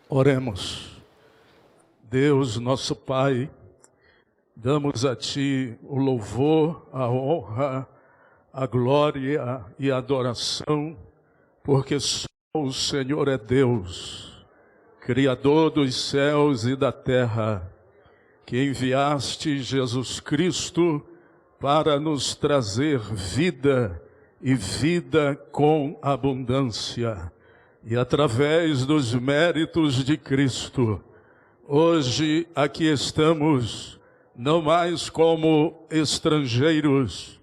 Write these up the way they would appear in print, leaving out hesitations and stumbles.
Oremos. Deus, nosso Pai, damos a Ti o louvor, a honra, a glória e a adoração, porque só o Senhor é Deus, Criador dos céus e da terra, que enviaste Jesus Cristo para nos trazer vida e vida com abundância. E através dos méritos de Cristo, hoje aqui estamos, não mais como estrangeiros,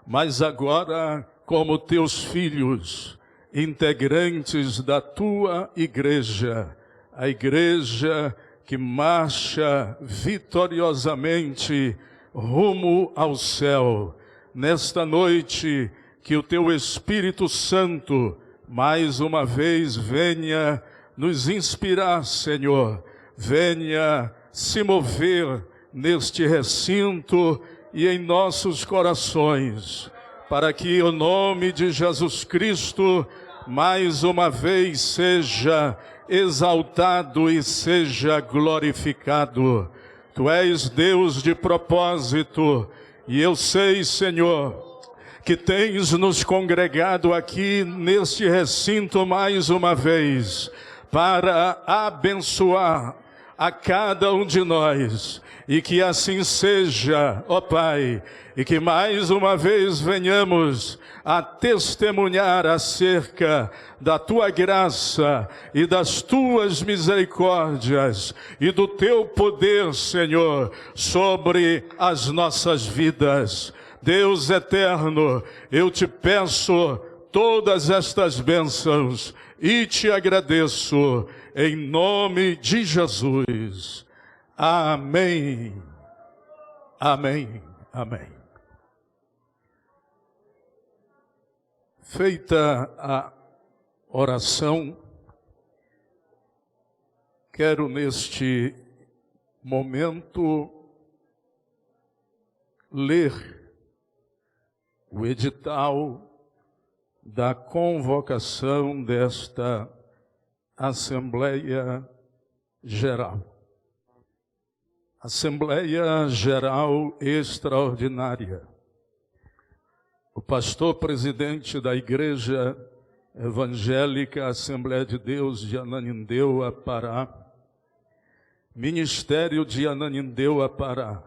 mas agora como teus filhos, integrantes da tua igreja, a igreja que marcha vitoriosamente rumo ao céu. Nesta noite, que o teu Espírito Santo mais uma vez venha nos inspirar, Senhor, venha se mover neste recinto e em nossos corações, para que o nome de Jesus Cristo mais uma vez seja exaltado e seja glorificado. Tu és Deus de propósito, e eu sei, Senhor, que tens nos congregado aqui neste recinto mais uma vez, para abençoar a cada um de nós, e que assim seja, ó Pai, e que mais uma vez venhamos a testemunhar acerca da Tua graça e das Tuas misericórdias e do Teu poder, Senhor, sobre as nossas vidas. Deus eterno, eu te peço todas estas bênçãos e te agradeço em nome de Jesus. Amém. Amém. Amém. Feita a oração, quero neste momento ler o edital da convocação desta Assembleia Geral. Assembleia Geral Extraordinária. O pastor presidente da Igreja Evangélica Assembleia de Deus de Ananindeua, Pará, Ministério de Ananindeua, Pará,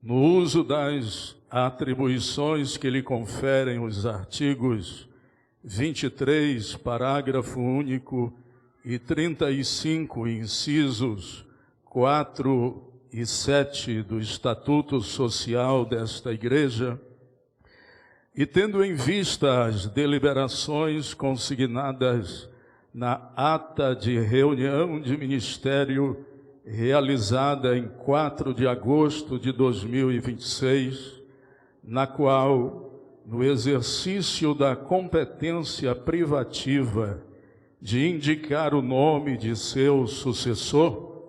no uso das atribuições que lhe conferem os artigos 23, parágrafo único, e 35, incisos 4 e 7 do Estatuto Social desta Igreja, e tendo em vista as deliberações consignadas na ata de reunião de ministério realizada em 4 de agosto de 2026, na qual, no exercício da competência privativa de indicar o nome de seu sucessor,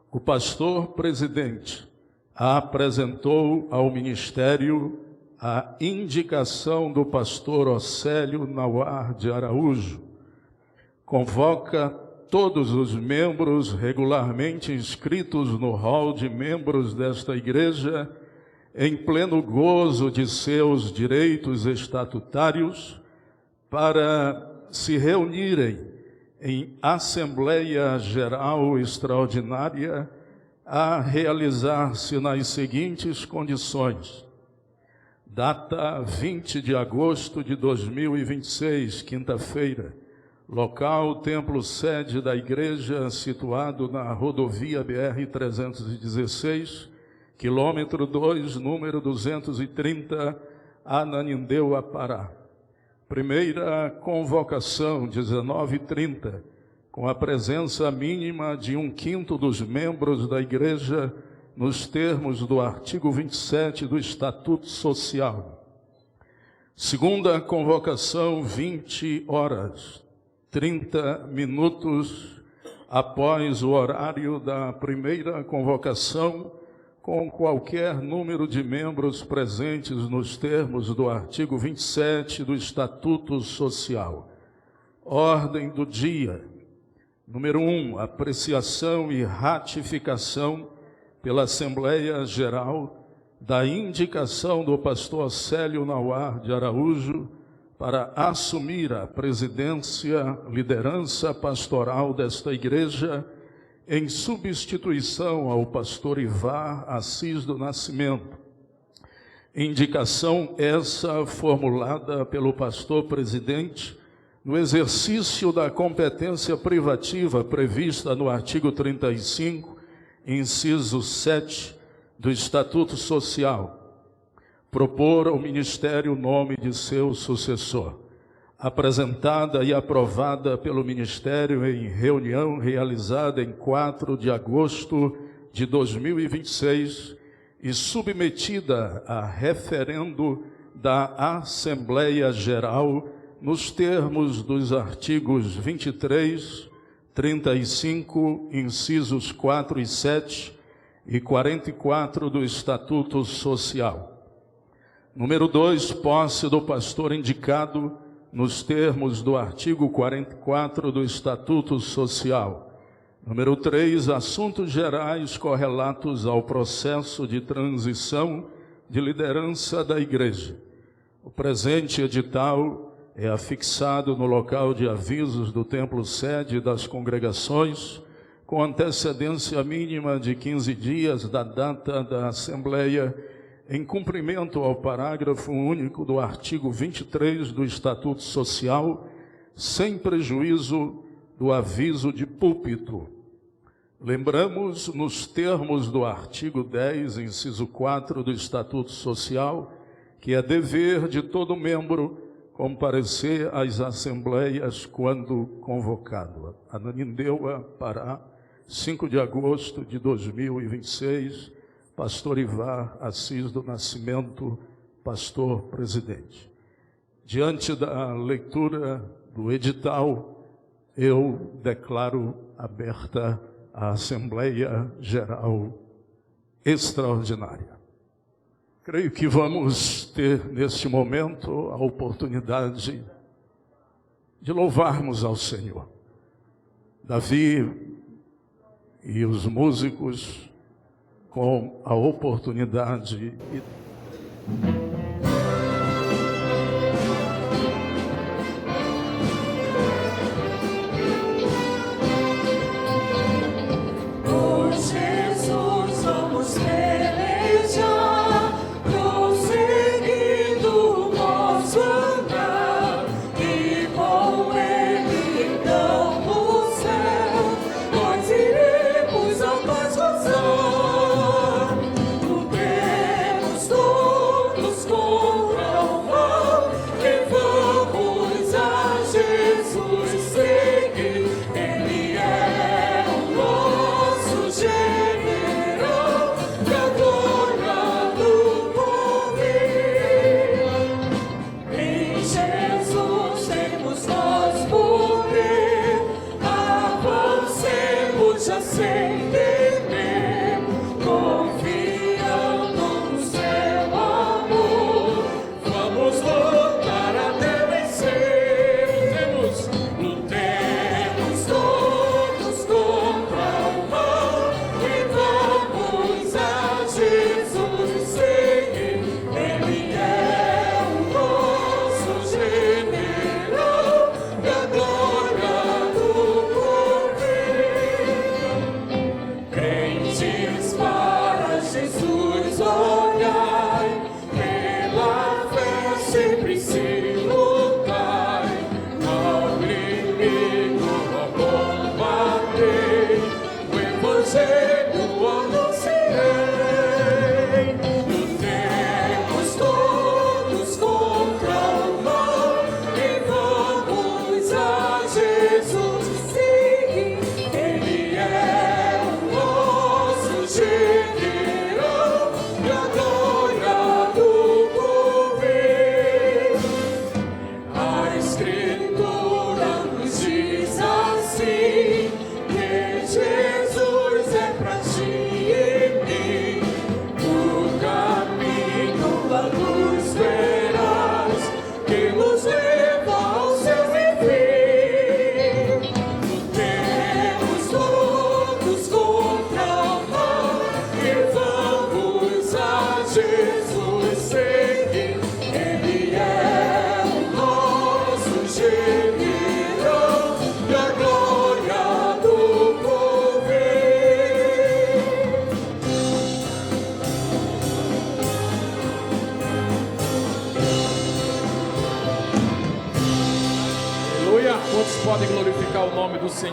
o pastor presidente apresentou ao ministério a indicação do pastor Océlio Nauar de Araújo. Convoca todos os membros regularmente inscritos no rol de membros desta igreja, em pleno gozo de seus direitos estatutários, para se reunirem em Assembleia Geral Extraordinária a realizar-se nas seguintes condições. Data 20 de agosto de 2026, quinta-feira. Local, templo sede da igreja, situado na rodovia BR-316, quilômetro 2, número 230, Ananindeua, Pará. Primeira convocação, 19h30, com a presença mínima de 1/5 dos membros da igreja, nos termos do artigo 27 do Estatuto Social. Segunda convocação, 20h30 após o horário da primeira convocação, com qualquer número de membros presentes nos termos do artigo 27 do Estatuto Social. Ordem do dia. Número 1, apreciação e ratificação pela Assembleia Geral da indicação do pastor Célio Nauar de Araújo para assumir a presidência, liderança pastoral desta igreja, em substituição ao pastor Ivar Assis do Nascimento. Indicação essa formulada pelo pastor presidente no exercício da competência privativa prevista no artigo 35, inciso 7 do Estatuto Social, propor ao Ministério o nome de seu sucessor, apresentada e aprovada pelo Ministério em reunião realizada em 4 de agosto de 2026 e submetida a referendo da Assembleia Geral nos termos dos artigos 23, 35, incisos 4 e 7 e 44 do Estatuto Social. Número 2, posse do pastor indicado nos termos do artigo 44 do Estatuto Social. Número 3, assuntos gerais correlatos ao processo de transição de liderança da Igreja. O presente edital é afixado no local de avisos do templo sede das congregações, com antecedência mínima de 15 dias da data da Assembleia, em cumprimento ao parágrafo único do artigo 23 do Estatuto Social, sem prejuízo do aviso de púlpito. Lembramos, nos termos do artigo 10, inciso 4 do Estatuto Social, que é dever de todo membro comparecer às assembleias quando convocado. Ananindeua, Pará, 5 de agosto de 2026, pastor Ivar Assis do Nascimento, pastor presidente. Diante da leitura do edital, eu declaro aberta a Assembleia Geral Extraordinária. Creio que vamos ter, neste momento, a oportunidade de louvarmos ao Senhor. Davi e os músicos, com a oportunidade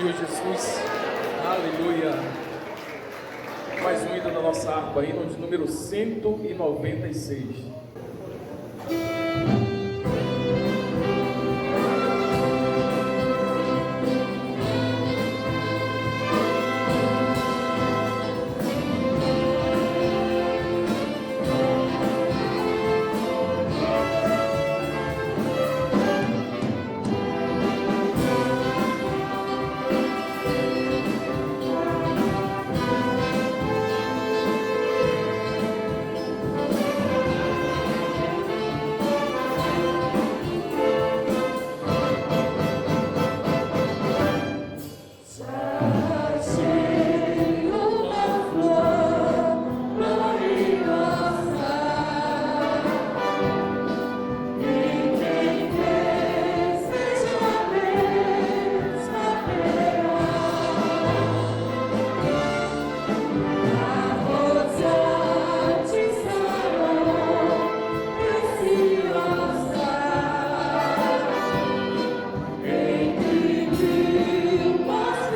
Senhor Jesus. Aleluia. Mais um hino da nossa harpa, hino de número 196. Entre mil mais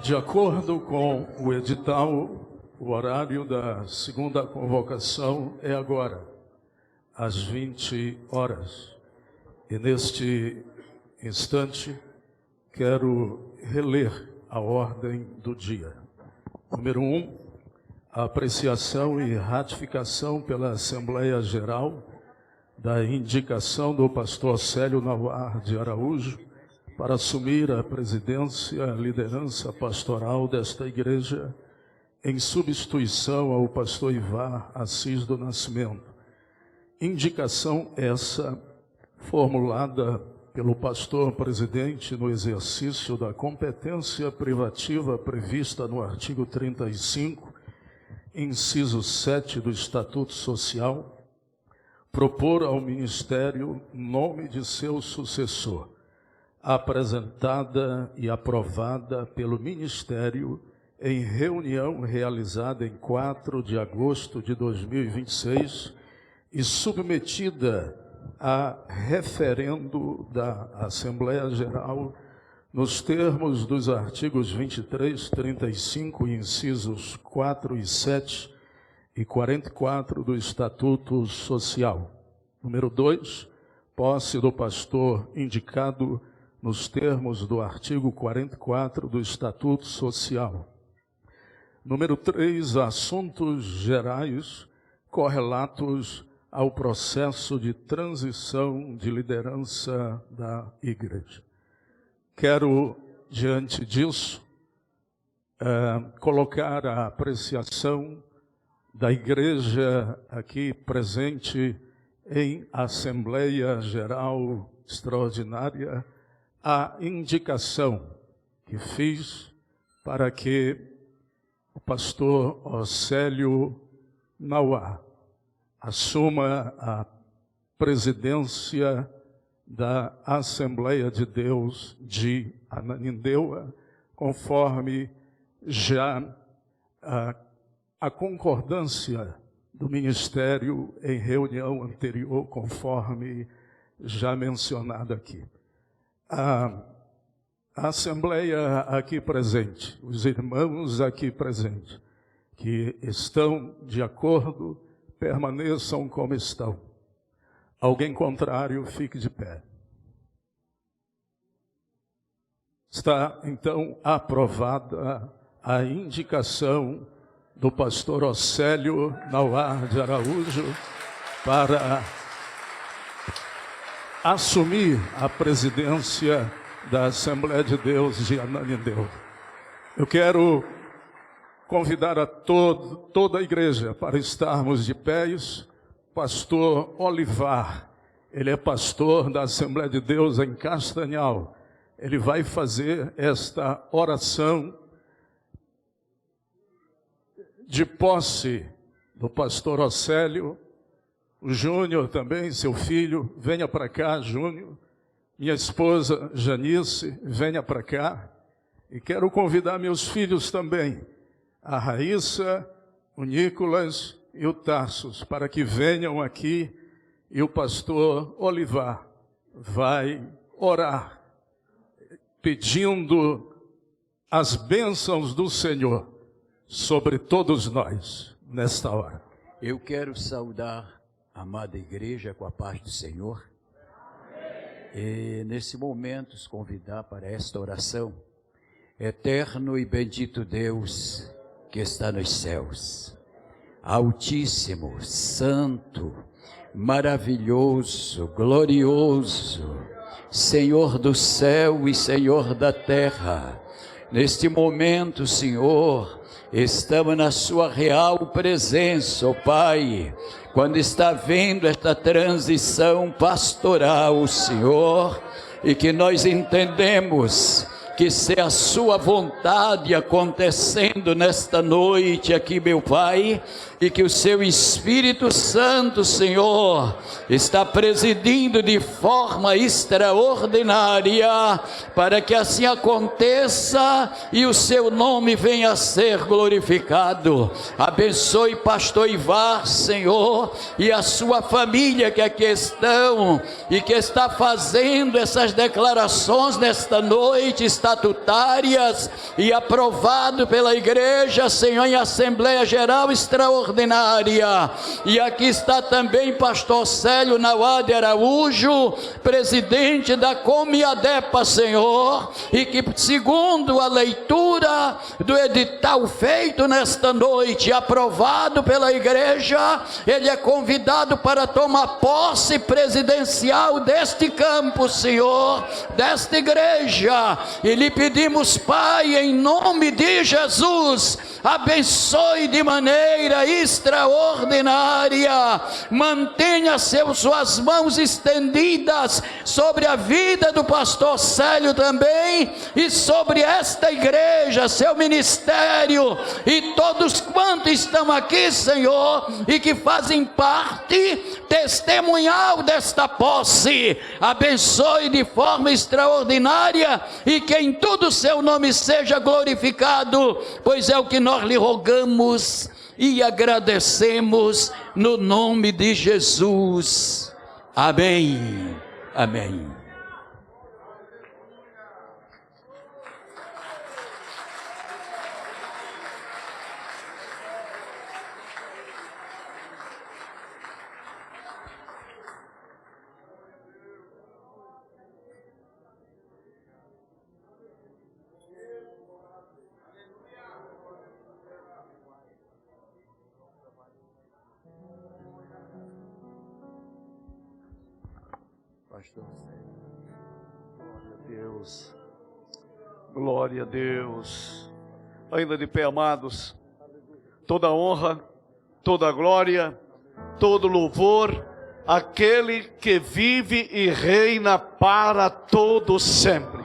De acordo com o edital, o horário da segunda convocação é agora, às 20 horas. E neste instante, quero reler a ordem do dia. Número 1, a apreciação e ratificação pela Assembleia Geral da indicação do pastor Célio Nauar de Araújo para assumir a presidência, a liderança pastoral desta igreja, em substituição ao pastor Ivar Assis do Nascimento. Indicação essa formulada pelo pastor presidente no exercício da competência privativa prevista no artigo 35, inciso 7 do Estatuto Social, propor ao Ministério nome de seu sucessor, apresentada e aprovada pelo Ministério em reunião realizada em 4 de agosto de 2026 e submetida a referendo da Assembleia Geral nos termos dos artigos 23, 35, incisos 4 e 7 e 44 do Estatuto Social. Número 2, posse do pastor indicado nos termos do artigo 44 do Estatuto Social. Número 3, assuntos gerais correlatos ao processo de transição de liderança da igreja. Quero, diante disso, colocar a apreciação da igreja aqui presente em Assembleia Geral Extraordinária, a indicação que fiz para que o pastor Océlio Nauar assuma a presidência da Assembleia de Deus de Ananindeua, conforme já a concordância do Ministério em reunião anterior, conforme já mencionado aqui. A Assembleia aqui presente, os irmãos aqui presentes, que estão de acordo, permaneçam como estão. Alguém contrário, fique de pé. Está, então, aprovada a indicação do pastor Océlio Nauar de Araújo para assumir a presidência da Assembleia de Deus de Ananindeua. Eu quero convidar a toda a igreja para estarmos de pés. Pastor Olivar, ele é pastor da Assembleia de Deus em Castanhal. Ele vai fazer esta oração de posse do pastor Océlio. O Júnior também, seu filho, venha para cá, Júnior. Minha esposa Janice, venha para cá. E quero convidar meus filhos também, a Raíssa, o Nicolas e o Tarsos, para que venham aqui e o pastor Olivar vai orar, pedindo as bênçãos do Senhor sobre todos nós nesta hora. Eu quero saudar a amada igreja com a paz do Senhor. E nesse momento os convidar para esta oração. Eterno e bendito Deus que está nos céus, Altíssimo, Santo, maravilhoso, glorioso, Senhor do céu e Senhor da terra, neste momento, Senhor, estamos na sua real presença, ó Pai, quando está vendo esta transição pastoral, Senhor, e que nós entendemos que se a sua vontade acontecendo nesta noite aqui, meu Pai, e que o seu Espírito Santo, Senhor, está presidindo de forma extraordinária, para que assim aconteça e o seu nome venha a ser glorificado. Abençoe pastor Ivar, Senhor, e a sua família que aqui estão e que está fazendo essas declarações nesta noite estatutárias e aprovado pela igreja, Senhor, em Assembleia Geral Extraordinária. E aqui está também pastor Célio Nauade Araújo, presidente da Comiadepa, Senhor, e que segundo a leitura do edital feito nesta noite, aprovado pela igreja, ele é convidado para tomar posse presidencial deste campo, Senhor, desta igreja, e lhe pedimos, Pai, em nome de Jesus, abençoe de maneira extraordinária, mantenha suas mãos estendidas sobre a vida do pastor Célio também, e sobre esta igreja, seu ministério, e todos quantos estão aqui, Senhor, e que fazem parte testemunhal desta posse. Abençoe de forma extraordinária, e que em tudo seu nome seja glorificado, pois é o que nós lhe rogamos e agradecemos no nome de Jesus. Amém. Amém. Glória a Deus. Ainda de pé, amados, toda honra, toda glória, todo louvor, aquele que vive e reina para todo sempre.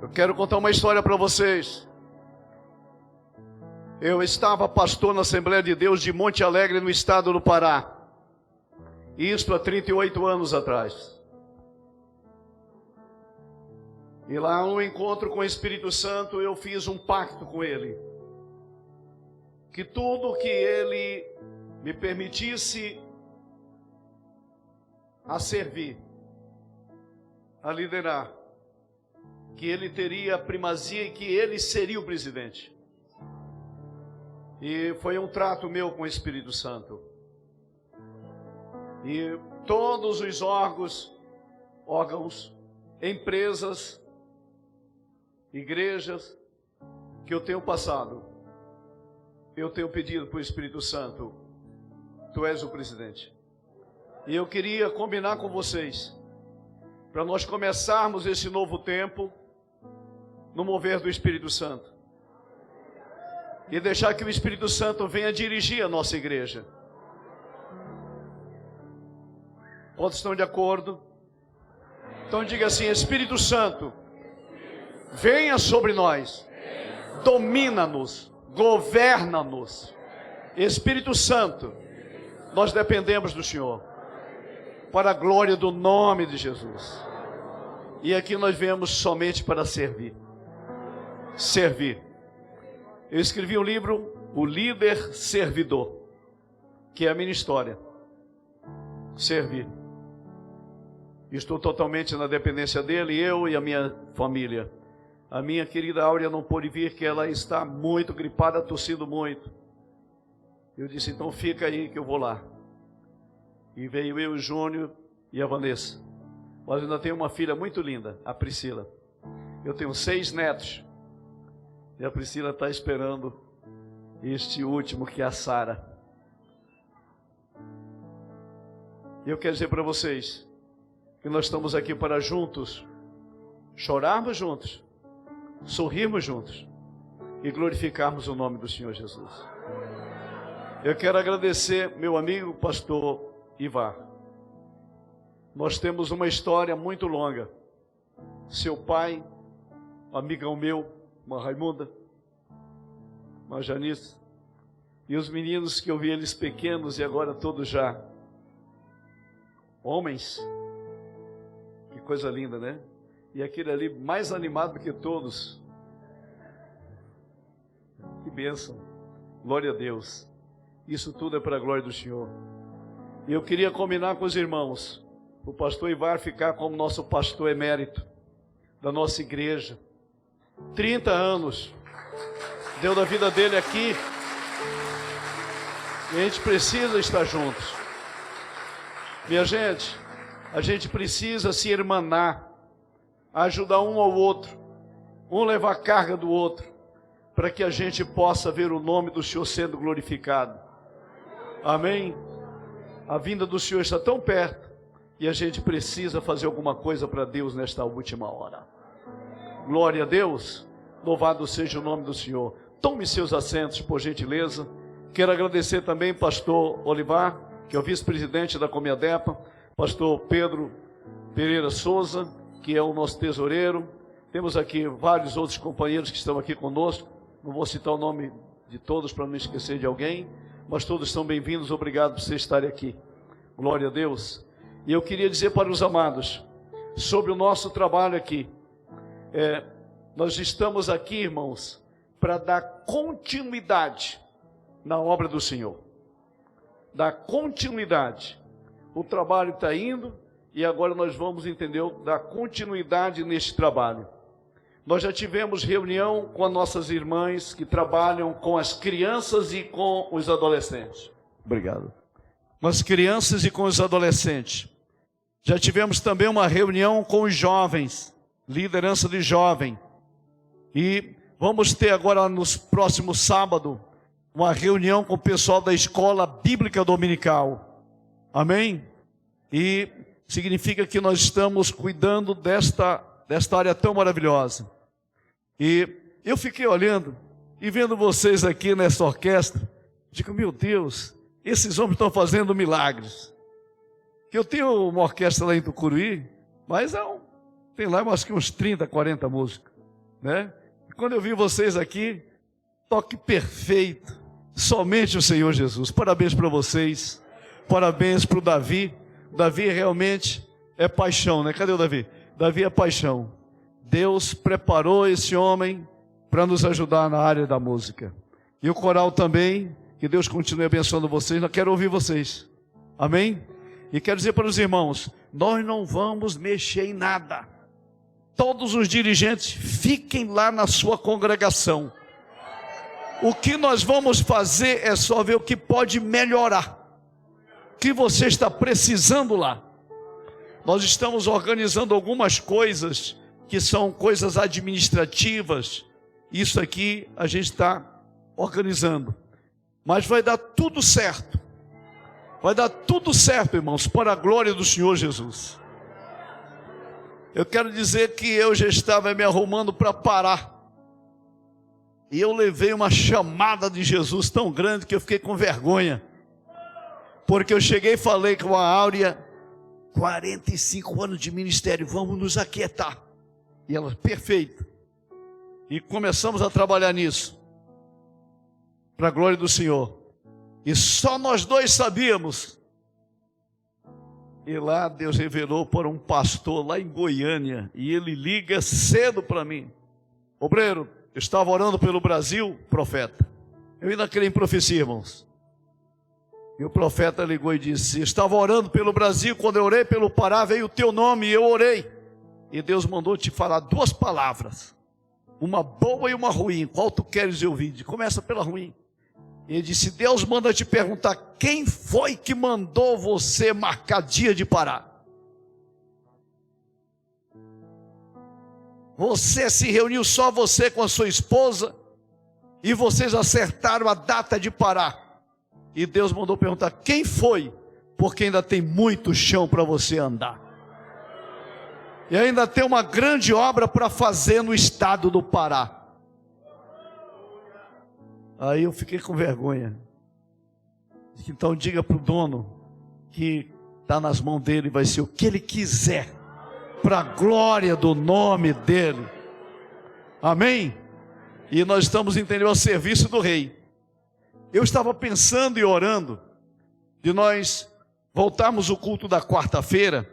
Eu quero contar uma história para vocês. Eu estava pastor na Assembleia de Deus de Monte Alegre, no estado do Pará. Isto há 38 anos atrás. E lá no encontro com o Espírito Santo, eu fiz um pacto com Ele. Que tudo que Ele me permitisse a servir, a liderar, que Ele teria primazia e que Ele seria o presidente. E foi um trato meu com o Espírito Santo. E todos os órgãos, empresas, igrejas que eu tenho passado, eu tenho pedido para o Espírito Santo, tu és o presidente. E eu queria combinar com vocês, para nós começarmos esse novo tempo no mover do Espírito Santo. E deixar que o Espírito Santo venha dirigir a nossa igreja. Quantos estão de acordo? Então diga assim: Espírito Santo, venha sobre nós, domina-nos, governa-nos. Espírito Santo, nós dependemos do Senhor, para a glória do nome de Jesus. E aqui nós viemos somente para servir. Servir. Eu escrevi um livro, O Líder Servidor, que é a minha história. Servir. Estou totalmente na dependência dele, eu e a minha família. A minha querida Áurea não pôde vir, que ela está muito gripada, tossindo muito. Eu disse, então fica aí que eu vou lá. E veio eu, o Júnior e a Vanessa. Mas eu ainda tenho uma filha muito linda, a Priscila. Eu tenho 6 netos. E a Priscila está esperando este último, que é a Sara. E eu quero dizer para vocês que nós estamos aqui para juntos chorarmos juntos, sorrirmos juntos e glorificarmos o nome do Senhor Jesus. Eu quero agradecer meu amigo pastor Ivar. Nós temos uma história muito longa. Seu pai, amigão meu, uma Raimunda, Irmã Janice, e os meninos que eu vi eles pequenos e agora todos já homens. Que coisa linda, né? E aquele ali mais animado que todos. Que bênção. Glória a Deus. Isso tudo é para a glória do Senhor. E eu queria combinar com os irmãos, o pastor Ivar ficar como nosso pastor emérito da nossa igreja. 30 anos deu da vida dele aqui. E a gente precisa estar juntos. Minha gente, a gente precisa se irmanar, ajudar um ao outro, um levar a carga do outro, para que a gente possa ver o nome do Senhor sendo glorificado. Amém? A vinda do Senhor está tão perto e a gente precisa fazer alguma coisa para Deus nesta última hora. Glória a Deus, louvado seja o nome do Senhor. Tome seus assentos, por gentileza. Quero agradecer também pastor Olivar, que é o vice-presidente da Comiadepa, pastor Pedro Pereira Souza, que é o nosso tesoureiro. Temos aqui vários outros companheiros que estão aqui conosco. Não vou citar o nome de todos para não esquecer de alguém, mas todos são bem-vindos. Obrigado por vocês estarem aqui. Glória a Deus. E eu queria dizer para os amados sobre o nosso trabalho aqui. Nós estamos aqui, irmãos, para dar continuidade na obra do Senhor. Dar continuidade. O trabalho está indo e agora nós vamos, entendeu, dar continuidade neste trabalho. Nós já tivemos reunião com as nossas irmãs que trabalham com as crianças e com os adolescentes. Obrigado. Com as crianças e com os adolescentes. Já tivemos também uma reunião com os jovens, liderança de jovem. E vamos ter agora, nos próximos sábados, uma reunião com o pessoal da Escola Bíblica Dominical. Amém? E significa que nós estamos cuidando desta área tão maravilhosa. E eu fiquei olhando e vendo vocês aqui nessa orquestra, digo, meu Deus, esses homens estão fazendo milagres. Que eu tenho uma orquestra lá em Tucuruí, mas tem lá acho que uns 30, 40 músicos, né? E quando eu vi vocês aqui, toque perfeito, somente o Senhor Jesus. Parabéns para vocês, parabéns para o Davi. Davi realmente é paixão, né? Cadê o Davi? Davi é paixão. Deus preparou esse homem para nos ajudar na área da música. E o coral também, que Deus continue abençoando vocês. Eu quero ouvir vocês. Amém? E quero dizer para os irmãos, nós não vamos mexer em nada. Todos os dirigentes fiquem lá na sua congregação. O que nós vamos fazer é só ver o que pode melhorar. O que você está precisando lá. Nós estamos organizando algumas coisas que são coisas administrativas. Isso aqui a gente está organizando. Mas vai dar tudo certo. Vai dar tudo certo, irmãos, para a glória do Senhor Jesus. Eu quero dizer que eu já estava me arrumando para parar. E eu levei uma chamada de Jesus tão grande que eu fiquei com vergonha. Porque eu cheguei e falei com a Áurea, 45 anos de ministério, vamos nos aquietar. E ela, perfeito. E começamos a trabalhar nisso. Para a glória do Senhor. E só nós dois sabíamos. E lá Deus revelou para um pastor lá em Goiânia. E ele liga cedo para mim. Obreiro, eu estava orando pelo Brasil, profeta. Eu ainda creio em profecia, irmãos. E o profeta ligou e disse, estava orando pelo Brasil, quando eu orei pelo Pará, veio o teu nome e eu orei. E Deus mandou te falar duas palavras. Uma boa e uma ruim. Qual tu queres ouvir? Começa pela ruim. Ele disse, Deus manda te perguntar, quem foi que mandou você marcar dia de Pará? Você se reuniu só você com a sua esposa e vocês acertaram a data de Pará. E Deus mandou perguntar, quem foi? Porque ainda tem muito chão para você andar. E ainda tem uma grande obra para fazer no estado do Pará. Aí eu fiquei com vergonha. Então diga para o dono que está nas mãos dele, vai ser o que ele quiser, para a glória do nome dele. Amém? E nós estamos, entendeu, ao serviço do rei. Eu estava pensando e orando de nós voltarmos o culto da quarta-feira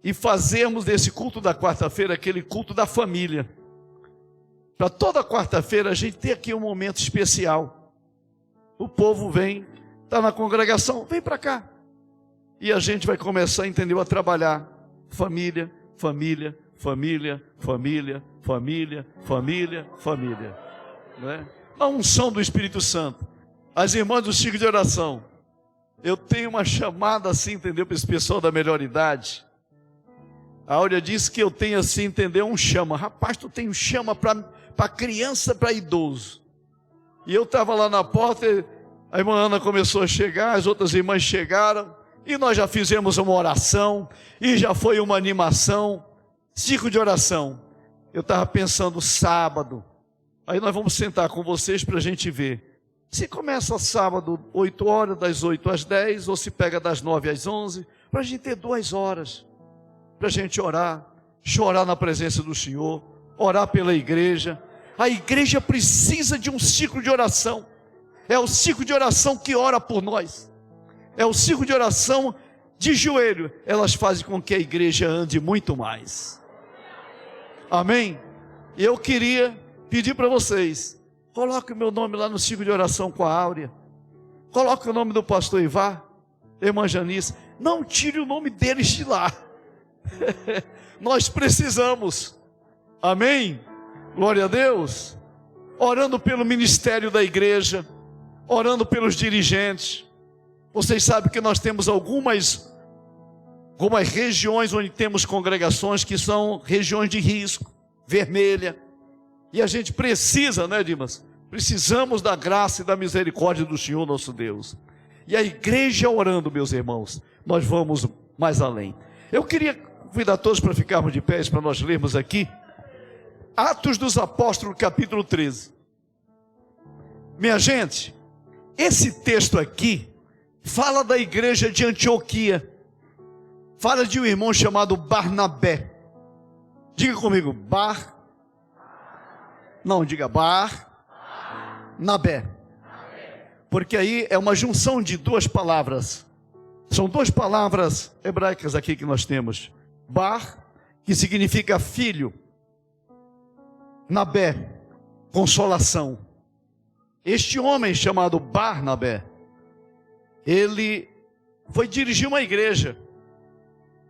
e fazermos desse culto da quarta-feira aquele culto da família. Para toda quarta-feira a gente ter aqui um momento especial. O povo vem, está na congregação, vem para cá. E a gente vai começar, entendeu, a trabalhar. Família, família, família, família, família, família, família. Não é? A unção do Espírito Santo. As irmãs do ciclo de oração. Eu tenho uma chamada assim, entendeu, para esse pessoal da melhor idade. A Áurea disse que eu tenho assim, entendeu, um chama. Rapaz, tu tem um chama para criança, para idoso. E eu estava lá na porta, a irmã Ana começou a chegar, as outras irmãs chegaram, e nós já fizemos uma oração, e já foi uma animação, ciclo de oração. Eu estava pensando sábado, aí nós vamos sentar com vocês para a gente ver. Se começa sábado, 8 horas, das 8 às 10, ou se pega das 9 às 11, para a gente ter 2 horas, para a gente orar, chorar na presença do Senhor, orar pela igreja. A igreja precisa de um ciclo de oração. É o ciclo de oração que ora por nós. É o ciclo de oração de joelho. Elas fazem com que a igreja ande muito mais. Amém? E eu queria pedir para vocês, coloque o meu nome lá no ciclo de oração com a Áurea. Coloque o nome do pastor Ivar, irmã Janice. Não tire o nome deles de lá. Nós precisamos. Amém? Glória a Deus. Orando pelo ministério da igreja, orando pelos dirigentes. Vocês sabem que nós temos algumas regiões onde temos congregações que são regiões de risco, vermelha. E a gente precisa, né, Dimas? Precisamos da graça e da misericórdia do Senhor nosso Deus. E a igreja orando, meus irmãos, nós vamos mais além. Eu queria convidar todos para ficarmos de pés, para nós lermos aqui Atos dos Apóstolos, capítulo 13. Minha gente, esse texto aqui fala da igreja de Antioquia. Fala de um irmão chamado Barnabé. Diga comigo, Barnabé. Porque aí é uma junção de 2 palavras. São 2 palavras hebraicas aqui que nós temos. Bar, que significa filho. Nabé, consolação. Este homem chamado Barnabé, ele foi dirigir uma igreja,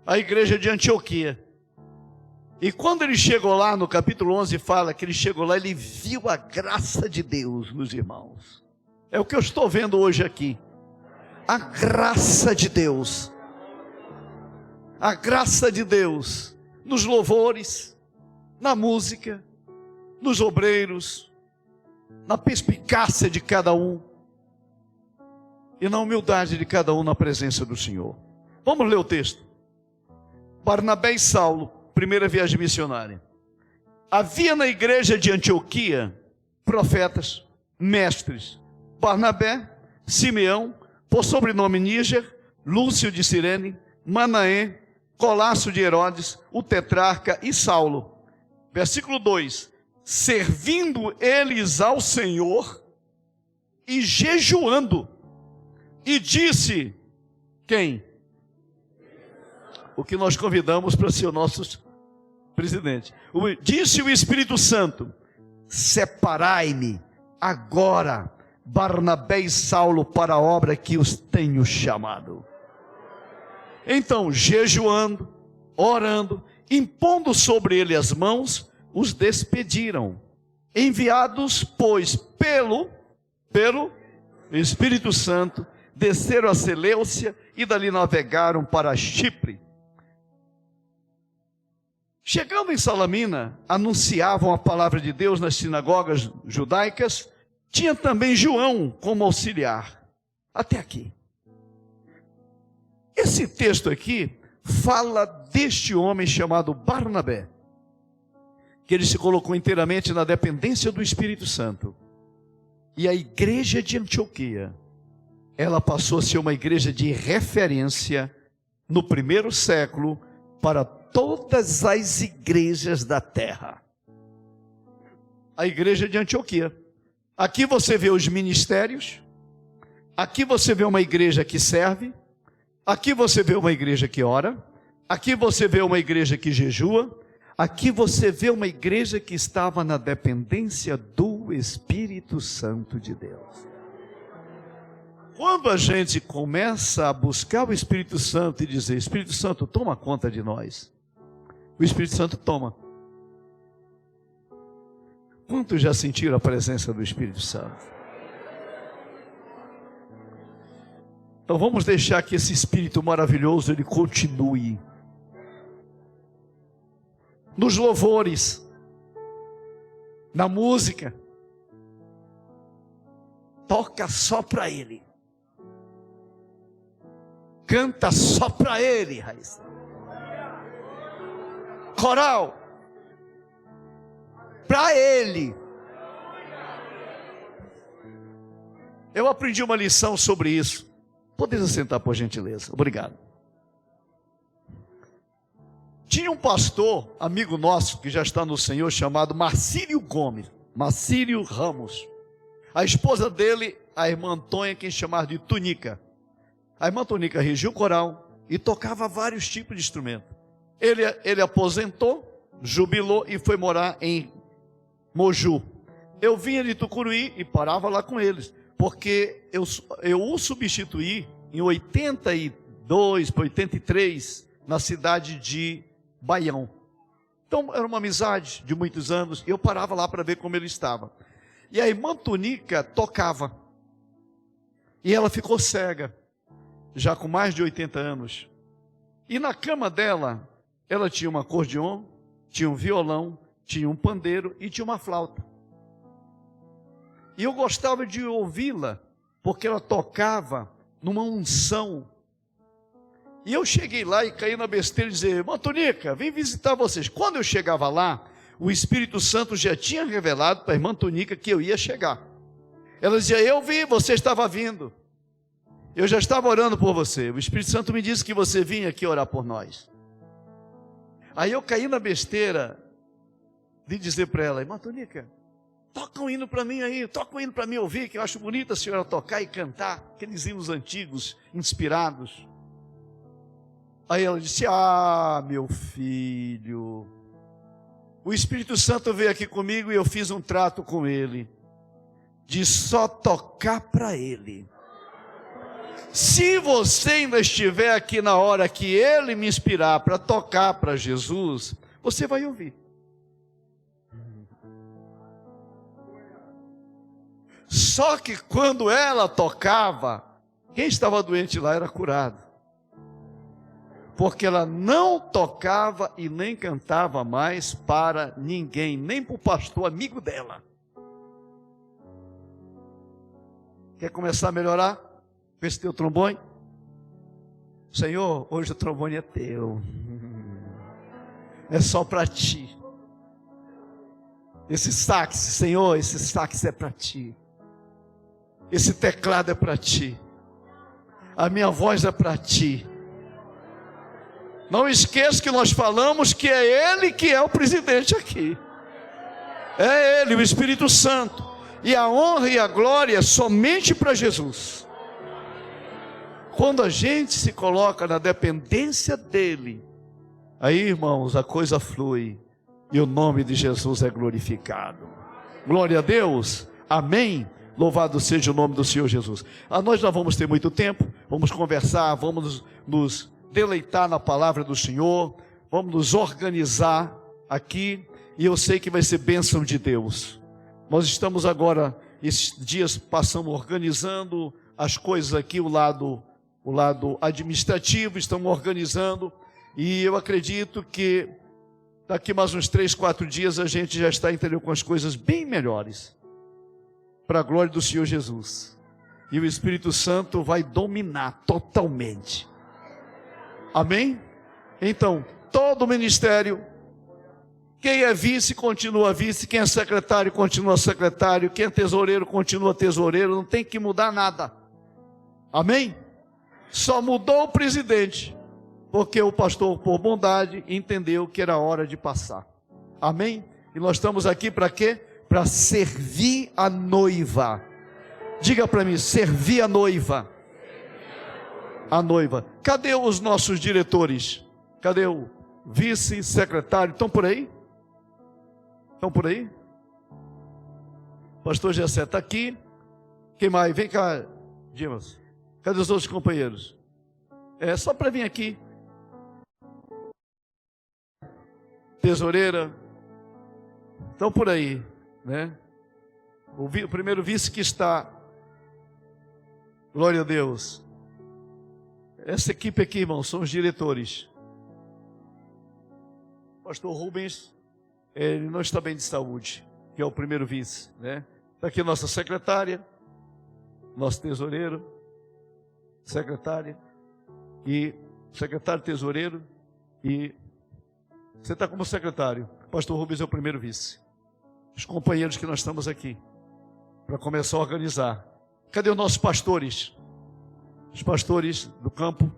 a igreja de Antioquia. E quando ele chegou lá, no capítulo 11 fala que ele chegou lá, ele viu a graça de Deus nos irmãos. É o que eu estou vendo hoje aqui. A graça de Deus. A graça de Deus nos louvores, na música, nos obreiros, na perspicácia de cada um e na humildade de cada um na presença do Senhor. Vamos ler o texto. Barnabé e Saulo, primeira viagem missionária. Havia na igreja de Antioquia profetas, mestres. Barnabé, Simeão, por sobrenome Níger, Lúcio de Cirene, Manaém, Colácio de Herodes, o tetrarca e Saulo. Versículo 2. Servindo eles ao Senhor e jejuando. E disse, quem? O que nós convidamos para ser o nosso presidente. Disse o Espírito Santo, separai-me agora Barnabé e Saulo para a obra que os tenho chamado. Então, jejuando, orando, impondo sobre ele as mãos, os despediram, enviados, pois, pelo Espírito Santo, desceram a Seleucia e dali navegaram para Chipre. Chegando em Salamina, anunciavam a palavra de Deus nas sinagogas judaicas. Tinha também João como auxiliar. Até aqui. Esse texto aqui fala deste homem chamado Barnabé, que ele se colocou inteiramente na dependência do Espírito Santo. E a igreja de Antioquia, ela passou a ser uma igreja de referência no 1º século para todas as igrejas da terra. a igreja de Antioquia. Aqui você vê os ministérios, aqui você vê uma igreja que serve, aqui você vê uma igreja que ora, aqui você vê uma igreja que jejua, aqui você vê uma igreja que estava na dependência do Espírito Santo de Deus. Quando a gente começa a buscar o Espírito Santo e dizer, Espírito Santo, toma conta de nós, o Espírito Santo toma. Quantos já sentiram a presença do Espírito Santo? Então vamos deixar que esse Espírito maravilhoso, ele continue. Nos louvores, na música, toca só para Ele. Canta só para Ele, Raíssa. Coral, para Ele. Eu aprendi uma lição sobre isso. Poderia sentar, por gentileza. Obrigado. Tinha um pastor, amigo nosso, que já está no Senhor, chamado Marcílio Gomes, Marcílio Ramos. A esposa dele, a irmã Antônia, quem chamava de Tunica. A irmã Tunica regia o coral e tocava vários tipos de instrumento. Ele aposentou, jubilou e foi morar em Moju. Eu vinha de Tucuruí e parava lá com eles, porque eu o substituí em 82 para 83 na cidade de Baião. Então era uma amizade de muitos anos e eu parava lá para ver como ele estava. E a irmã Tunica tocava e ela ficou cega, já com mais de 80 anos. E na cama dela, ela tinha um acordeon, tinha um violão, tinha um pandeiro e tinha uma flauta. E eu gostava de ouvi-la, porque ela tocava numa unção. E eu cheguei lá e caí na besteira e dizia, irmã Tunica, vim visitar vocês. Quando eu chegava lá, o Espírito Santo já tinha revelado para a irmã Tunica que eu ia chegar. Ela dizia, eu vi, você estava vindo. Eu já estava orando por você. O Espírito Santo me disse que você vinha aqui orar por nós. Aí eu caí na besteira de dizer para ela, irmã Tunica, toca um hino para mim aí, toca um hino para mim ouvir, que eu acho bonito a senhora tocar e cantar, aqueles hinos antigos, inspirados. Aí ela disse, meu filho, o Espírito Santo veio aqui comigo e eu fiz um trato com ele, de só tocar para ele. Se você ainda estiver aqui na hora que ele me inspirar para tocar para Jesus, você vai ouvir. Só que quando ela tocava, quem estava doente lá era curado. Porque ela não tocava e nem cantava mais para ninguém, nem para o pastor amigo dela. Quer começar a melhorar? Com esse teu trombone? Senhor, hoje o trombone é teu. É só para ti. Esse sax, Senhor, esse sax é para ti. Esse teclado é para ti. A minha voz é para ti. Não esqueça que nós falamos que é Ele que é o presidente aqui. É Ele, o Espírito Santo. E a honra e a glória é somente para Jesus. Quando a gente se coloca na dependência dEle, aí, irmãos, a coisa flui. E o nome de Jesus é glorificado. Glória a Deus. Amém. Louvado seja o nome do Senhor Jesus. Nós não vamos ter muito tempo. Vamos conversar, vamos nos deleitar na palavra do Senhor. Vamos nos organizar aqui. E eu sei que vai ser bênção de Deus. Nós estamos agora, esses dias passamos organizando as coisas aqui, o lado administrativo, estamos organizando. E eu acredito que daqui mais uns 3, 4 dias a gente já está entendendo com as coisas bem melhores. Para a glória do Senhor Jesus. E o Espírito Santo vai dominar totalmente. Amém? Então, todo o ministério, quem é vice, continua vice, quem é secretário, continua secretário, quem é tesoureiro, continua tesoureiro, não tem que mudar nada. Amém? Só mudou o presidente, porque o pastor, por bondade, entendeu que era hora de passar. Amém? E nós estamos aqui para quê? para servir a noiva. Diga para mim, servir a noiva. A noiva. Cadê os nossos diretores? Cadê o vice-secretário? Estão por aí? Estão por aí? Pastor Gessé está aqui. Quem mais? Vem cá, Dimas. Cadê os outros companheiros? É só para vir aqui. Tesoureira. Estão por aí, né? O primeiro vice que está. Glória a Deus. Essa equipe aqui, irmãos, são os diretores. Pastor Rubens, ele não está bem de saúde, que é o primeiro vice, né? Está aqui a nossa secretária, nosso tesoureiro, secretária, e secretário, tesoureiro, e você está como secretário. Pastor Rubens é o primeiro vice. Os companheiros que nós estamos aqui, para começar a organizar. Cadê os nossos pastores? Os pastores do campo,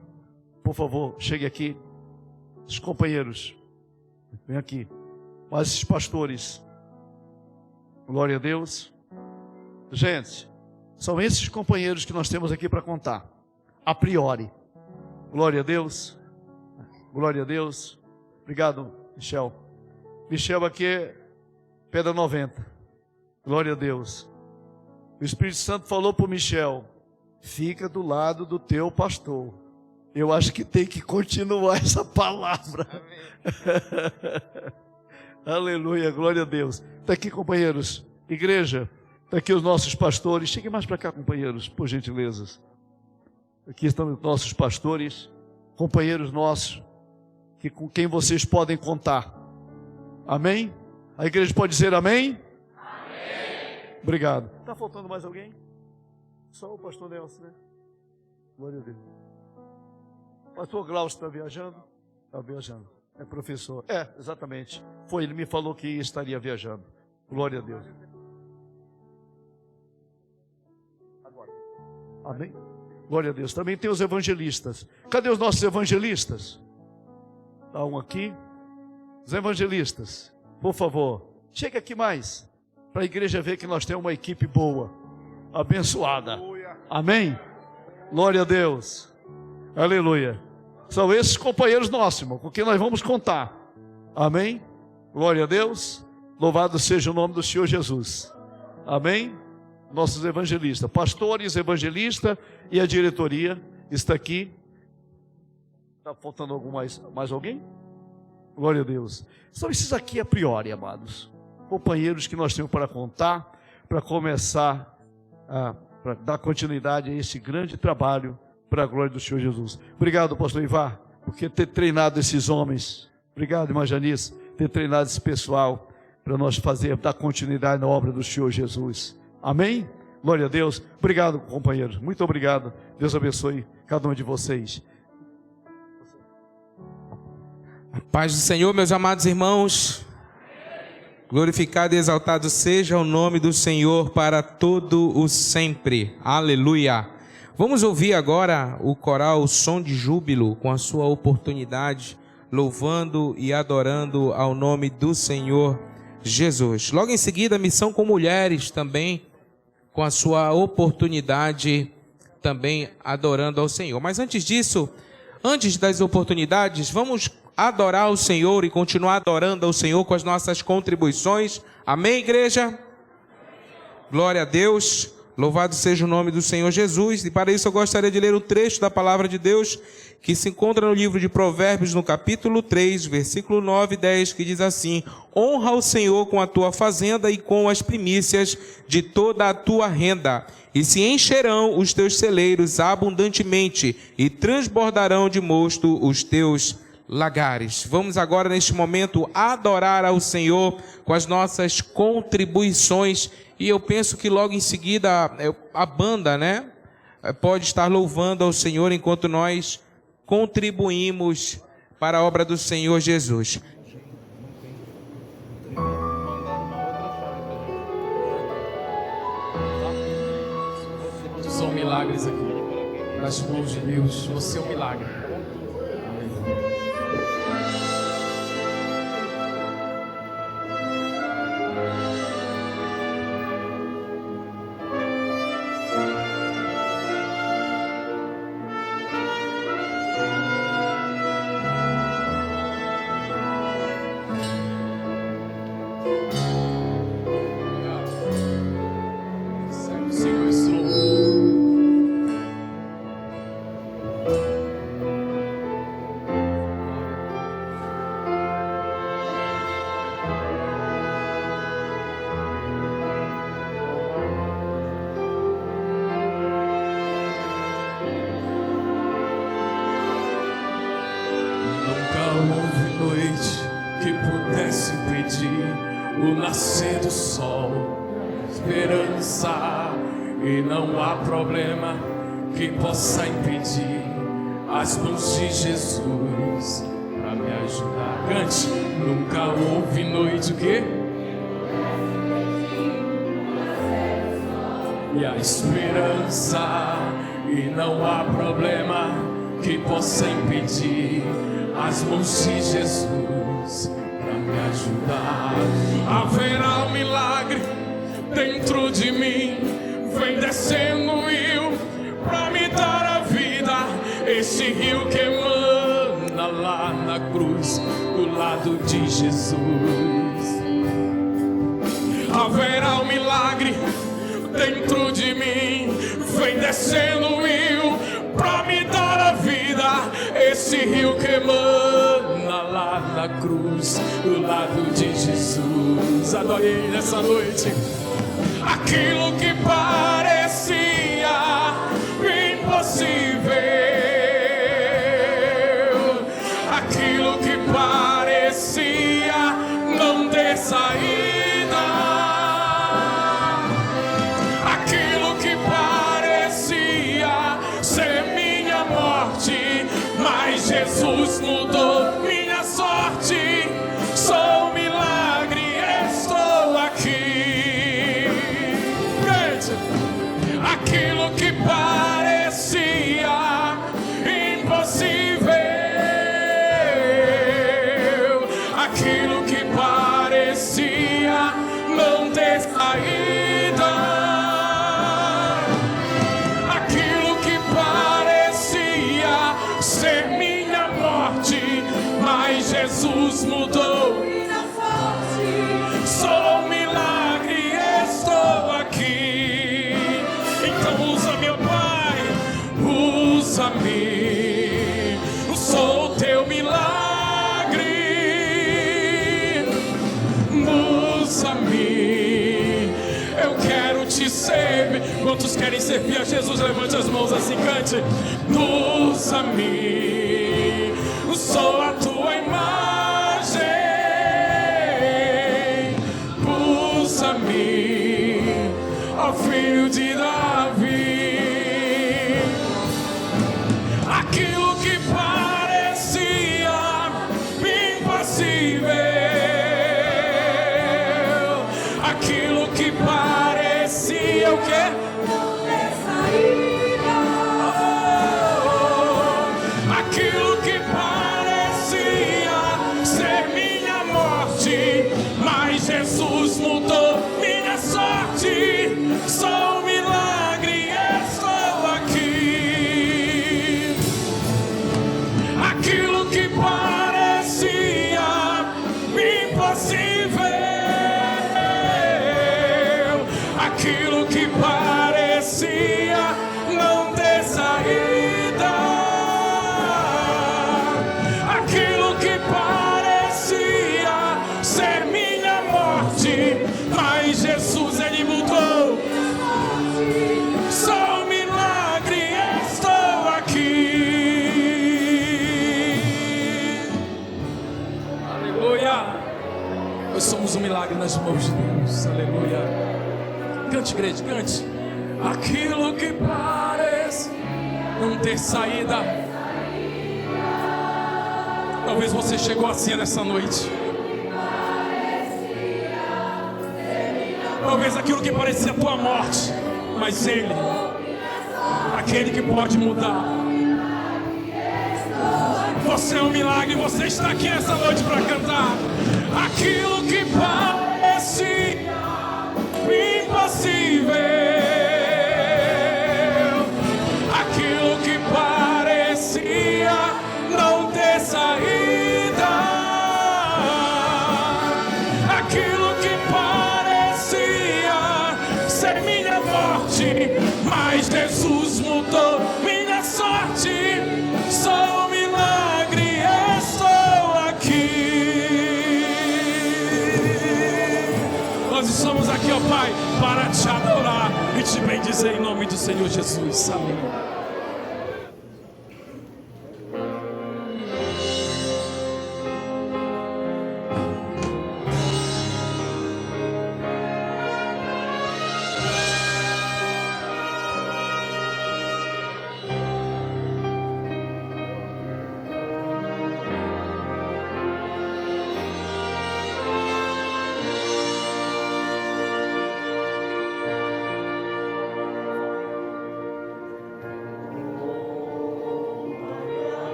por favor, chegue aqui. Os companheiros, vem aqui. Mas esses pastores, glória a Deus. Gente, são esses companheiros que nós temos aqui para contar. A priori. Glória a Deus. Glória a Deus. Obrigado, Michel. Michel aqui é pedra 90. Glória a Deus. O Espírito Santo falou para o Michel: fica do lado do teu pastor. Eu acho que tem que continuar essa palavra. Aleluia, glória a Deus. Está aqui, companheiros. Igreja, está aqui os nossos pastores. Cheguem mais para cá, companheiros, por gentileza. Aqui estão os nossos pastores, companheiros nossos, com quem vocês podem contar. Amém? A igreja pode dizer amém? Amém. Obrigado. Está faltando mais alguém? Só o pastor Nelson, né? Glória a Deus. Pastor Glaucio está viajando? Está viajando. É professor. É, exatamente. Foi, ele me falou que estaria viajando. Glória a Deus. Agora. Amém? Glória a Deus. Também tem os evangelistas. Cadê os nossos evangelistas? Está um aqui. Os evangelistas, por favor, chega aqui mais, para a igreja ver que nós temos uma equipe boa, abençoada. Amém? Glória a Deus. Aleluia. São esses companheiros nossos, irmão, com quem nós vamos contar. Amém? Glória a Deus. Louvado seja o nome do Senhor Jesus. Amém? Nossos evangelistas, pastores, evangelista e a diretoria está aqui. Está faltando mais alguém? Glória a Deus. São esses aqui a priori, amados. Companheiros que nós temos para contar, para começar para dar continuidade a esse grande trabalho para a glória do Senhor Jesus. Obrigado, pastor Ivar, por ter treinado esses homens. Obrigado, irmã Janice, ter treinado esse pessoal para nós dar continuidade na obra do Senhor Jesus. Amém? Glória a Deus. Obrigado, companheiros. Muito obrigado. Deus abençoe cada um de vocês. A paz do Senhor, meus amados irmãos. Glorificado e exaltado seja o nome do Senhor para todo o sempre. Aleluia. Vamos ouvir agora o coral Som de Júbilo com a sua oportunidade, louvando e adorando ao nome do Senhor Jesus. Logo em seguida, a missão com mulheres também, com a sua oportunidade, também adorando ao Senhor. Mas antes disso, antes das oportunidades, vamos adorar o Senhor e continuar adorando ao Senhor com as nossas contribuições. Amém, igreja? Glória a Deus. Louvado seja o nome do Senhor Jesus. E para isso eu gostaria de ler o trecho da palavra de Deus que se encontra no livro de Provérbios, no capítulo 3, versículo 9 e 10, que diz assim: honra o Senhor com a tua fazenda e com as primícias de toda a tua renda, e se encherão os teus celeiros abundantemente, e transbordarão de mosto os teus lagares. Vamos agora, neste momento, adorar ao Senhor com as nossas contribuições. E eu penso que logo em seguida a banda, né, pode estar louvando ao Senhor enquanto nós contribuímos para a obra do Senhor Jesus. São milagres aqui. Nas mãos de Deus, você é um milagre. nascer do sol, esperança, e não há problema que possa impedir as mãos de Jesus para me ajudar. Cante, nunca houve noite o quê? E a esperança, e não há problema que possa impedir as mãos de Jesus para me ajudar. Haverá um milagre dentro de mim, vem descendo o rio para me dar a vida. Esse rio que emana lá na cruz, do lado de Jesus. Haverá um milagre dentro de mim, vem descendo o rio pra me dar a vida. Esse rio que emana lá na cruz, do lado de Jesus. Adorei nessa noite aquilo que parecia impossível, aquilo que parecia não ter saída, mas Jesus mudou minha sorte. Sou um milagre, estou aqui. Gente, aquilo que parecia impossível, aquilo que parecia não ter saída, aquilo que parecia ser minha morte, mas Jesus mudou minha sorte. Sou um milagre, estou aqui. Então usa, meu Pai, usa-me, sou teu milagre. Usa-me, eu quero te servir. Quantos querem servir a Jesus? Levante as mãos assim, cante. Usa-me, sou a tua imagem. Usa-me, ó filho de Davi. Aquilo que parecia impossível, aquilo que parecia o quê? Aquilo que parecia ser minha morte, mas Jesus mudou minha sorte. Sou um milagre, estou aqui. Aquilo que parecia impossível, aquilo que parecia não ter saída, aquilo que parecia ser minha morte, mas Jesus, Ele mudou. Sou um milagre, estou aqui. Aleluia. Nós somos um milagre nas mãos de Deus. Aleluia. Cante, igreja, cante. Aquilo que parece não ter saída. Talvez você chegou assim nessa noite. Talvez aquilo que parecia a tua morte, mas Ele, aquele que pode mudar. Você é um milagre, você está aqui essa noite para cantar. Aquilo que parecia impossível, aquilo que parecia não ter saída, aquilo que parecia ser minha morte, mas Jesus mudou minha sorte. Sou um milagre, estou aqui. Nós estamos aqui, ó Pai, para te adorar e te bendizer em nome do Senhor Jesus. Amém.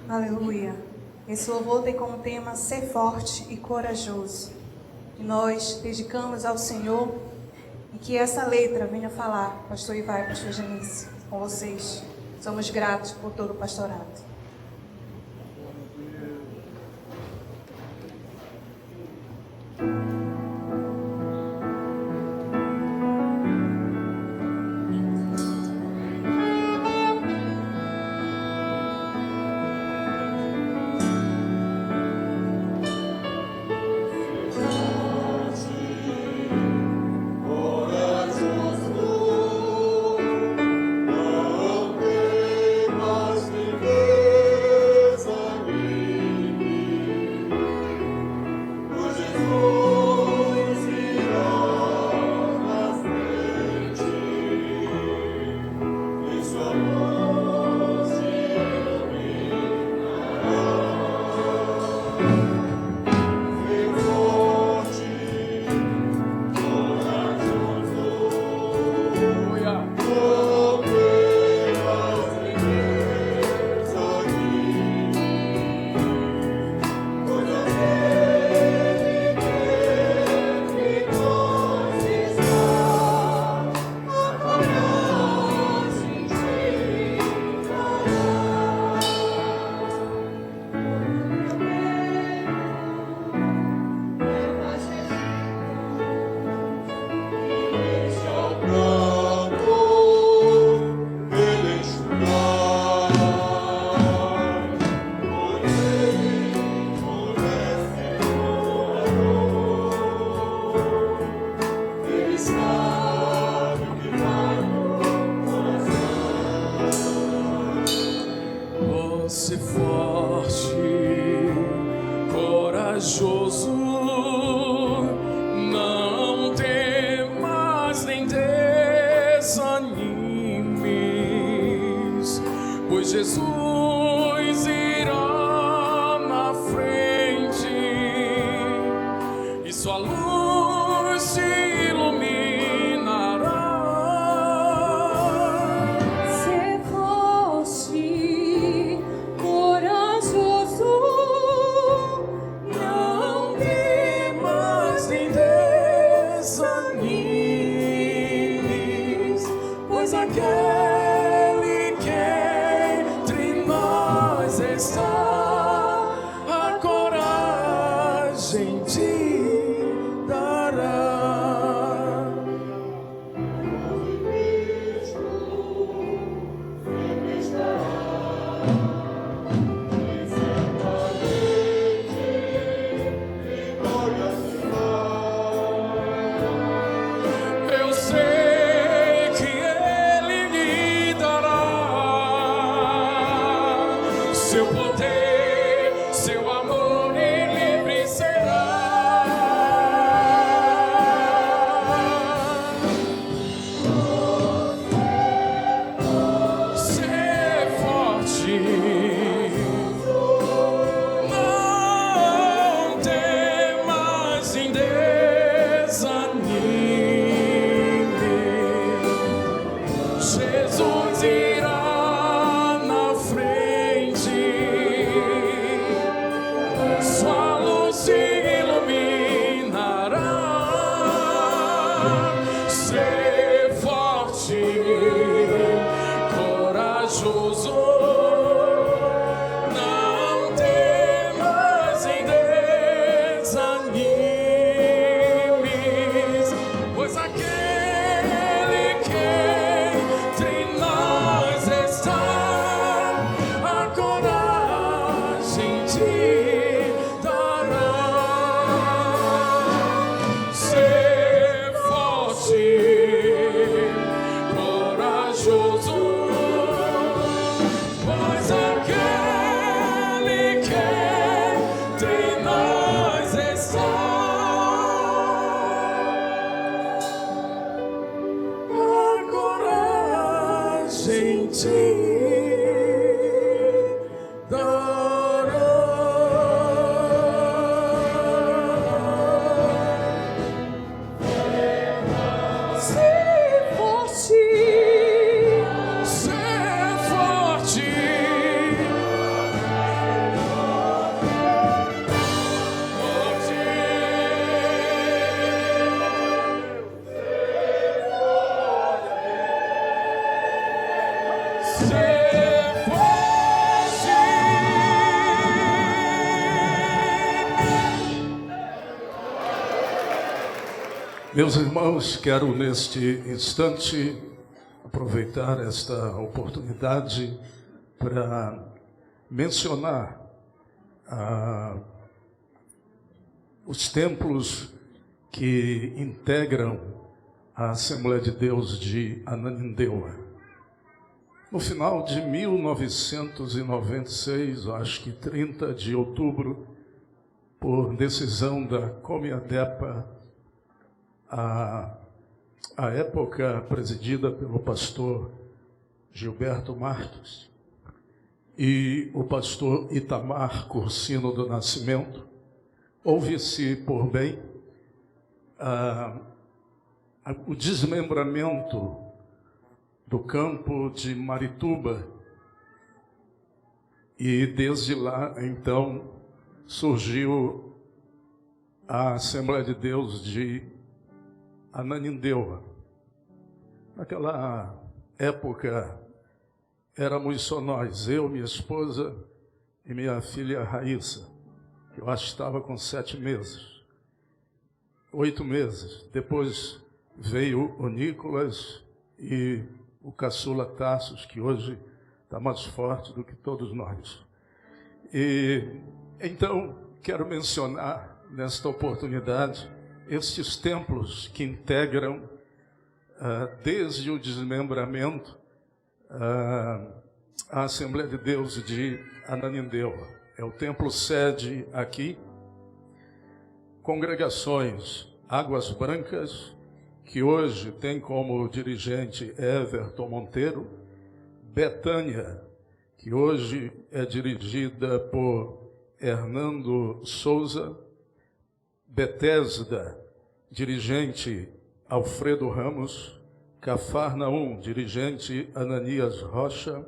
Aleluia. Esse louvor tem como tema ser forte e corajoso. E nós dedicamos ao Senhor e que essa letra venha falar, pastor Ivar e pastor Janice, com vocês. Somos gratos por todo o pastorado. Ser forte, corajoso, não temas nem desanimes, pois Jesus irá na frente e sua luz te iluminará. Ser forte, corajoso, Não temas nem desanimes, pois aquele que entre nós está, a coragem te dará. Eu sei que Ele lhe dará seu poder, seu amor e livre será. Ser forte, não temas em Jesus irá na frente, sua luz te iluminará. Ser forte, corajoso, não temas em desanimes, pois aquele que entre nós está, a coragem te dará. Ser forte, corajoso, pois aquele que entre nós está, a coragem te dará. Ser forte, Meus irmãos, quero neste instante aproveitar esta oportunidade para mencionar os templos que integram a Assembleia de Deus de Ananindeua. No final de 1996, acho que 30 de outubro, por decisão da Comiadepa, a época presidida pelo pastor Gilberto Marques e o pastor Itamar Cursino do Nascimento, houve-se por bem o desmembramento do campo de Marituba, e desde lá, então, surgiu a Assembleia de Deus de Ananindeua. Naquela época, éramos só nós, eu, minha esposa e minha filha Raíssa, que eu acho que estava com 7 meses, 8 meses. Depois veio o Nicolas e o caçula Tassos, que hoje está mais forte do que todos nós. E então, quero mencionar nesta oportunidade estes templos que integram, desde o desmembramento, a Assembleia de Deus de Ananindeua. É o templo sede aqui, congregações Águas Brancas, que hoje tem como dirigente Everton Monteiro, Betânia, que hoje é dirigida por Hernando Souza, Betesda, dirigente Alfredo Ramos, Cafarnaum, dirigente Ananias Rocha,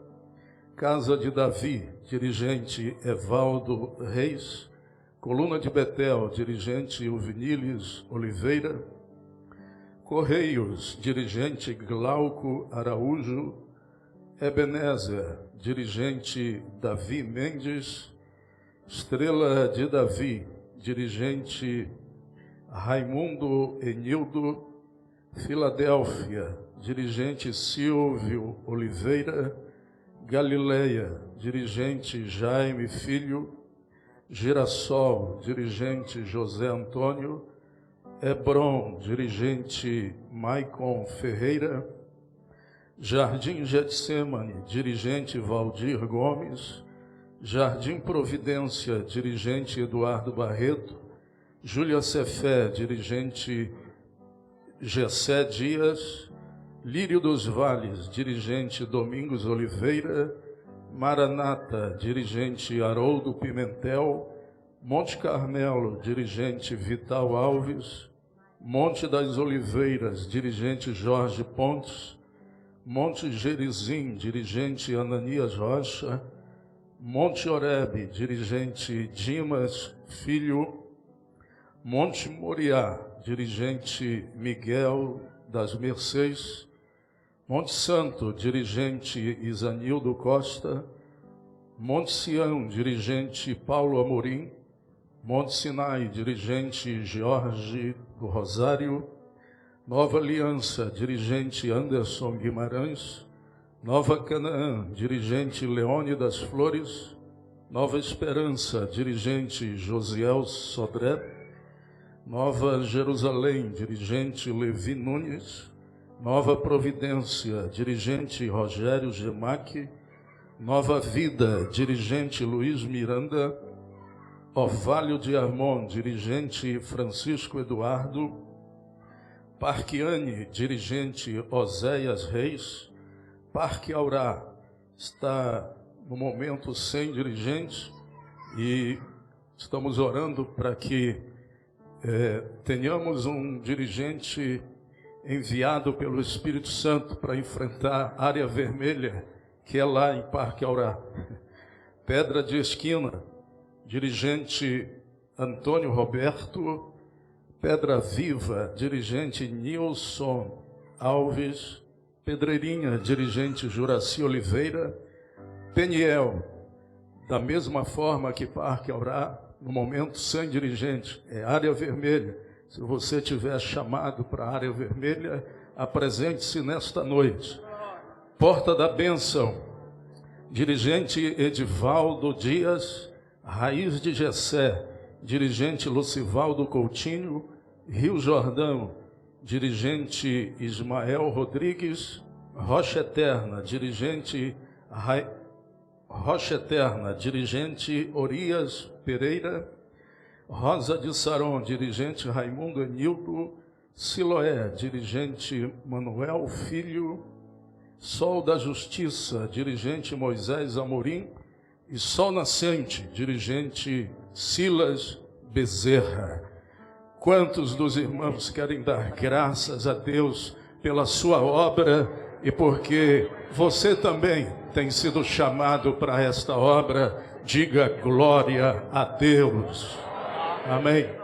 Casa de Davi, dirigente Evaldo Reis, Coluna de Betel, dirigente Uviniles Oliveira, Correios, dirigente Glauco Araújo, Ebenezer, dirigente Davi Mendes, Estrela de Davi, dirigente Raimundo Enildo, Filadélfia, dirigente Silvio Oliveira, Galileia, dirigente Jaime Filho, Girassol, dirigente José Antônio, Hebron, dirigente Maicon Ferreira, Jardim Getsemane, dirigente Valdir Gomes, Jardim Providência, dirigente Eduardo Barreto, Júlia Cefé, dirigente Gessé Dias, Lírio dos Vales, dirigente Domingos Oliveira, Maranata, dirigente Haroldo Pimentel, Monte Carmelo, dirigente Vital Alves, Monte das Oliveiras, dirigente Jorge Pontes, Monte Gerizim, dirigente Ananias Rocha, Monte Oreb, dirigente Dimas Filho, Monte Moriá, dirigente Miguel das Mercês, Monte Santo, dirigente Isanildo Costa, Monte Sião, dirigente Paulo Amorim, Monte Sinai, dirigente Jorge do Rosário, Nova Aliança, dirigente Anderson Guimarães, Nova Canaã, dirigente Leone das Flores, Nova Esperança, dirigente Josiel Sodré, Nova Jerusalém, dirigente Levi Nunes, Nova Providência, dirigente Rogério Gemac, Nova Vida, dirigente Luiz Miranda, Orvalho de Armon, dirigente Francisco Eduardo, Parquiane, dirigente Oséias Reis, Parque Aurá está no momento sem dirigente e estamos orando para que tenhamos um dirigente enviado pelo Espírito Santo para enfrentar a área vermelha, que é lá em Parque Aurá. Pedra de Esquina, dirigente Antônio Roberto, Pedra Viva, dirigente Nilson Alves, Pedreirinha, dirigente Juraci Oliveira, Peniel, da mesma forma que Parque Aurá, no momento sem dirigente, é área vermelha, Se você tiver chamado para a área vermelha, apresente-se nesta noite. Porta da Bênção, dirigente Edivaldo Dias, Raiz de Jessé, dirigente Lucivaldo Coutinho, Rio Jordão, dirigente Ismael Rodrigues, Rocha Eterna, dirigente Orias Pereira, Rosa de Saron, dirigente Raimundo Enildo, Siloé, dirigente Manuel Filho, Sol da Justiça, dirigente Moisés Amorim, e Sol Nascente, dirigente Silas Bezerra. Quantos dos irmãos querem dar graças a Deus pela sua obra e porque você também tem sido chamado para esta obra? Diga glória a Deus. Amém.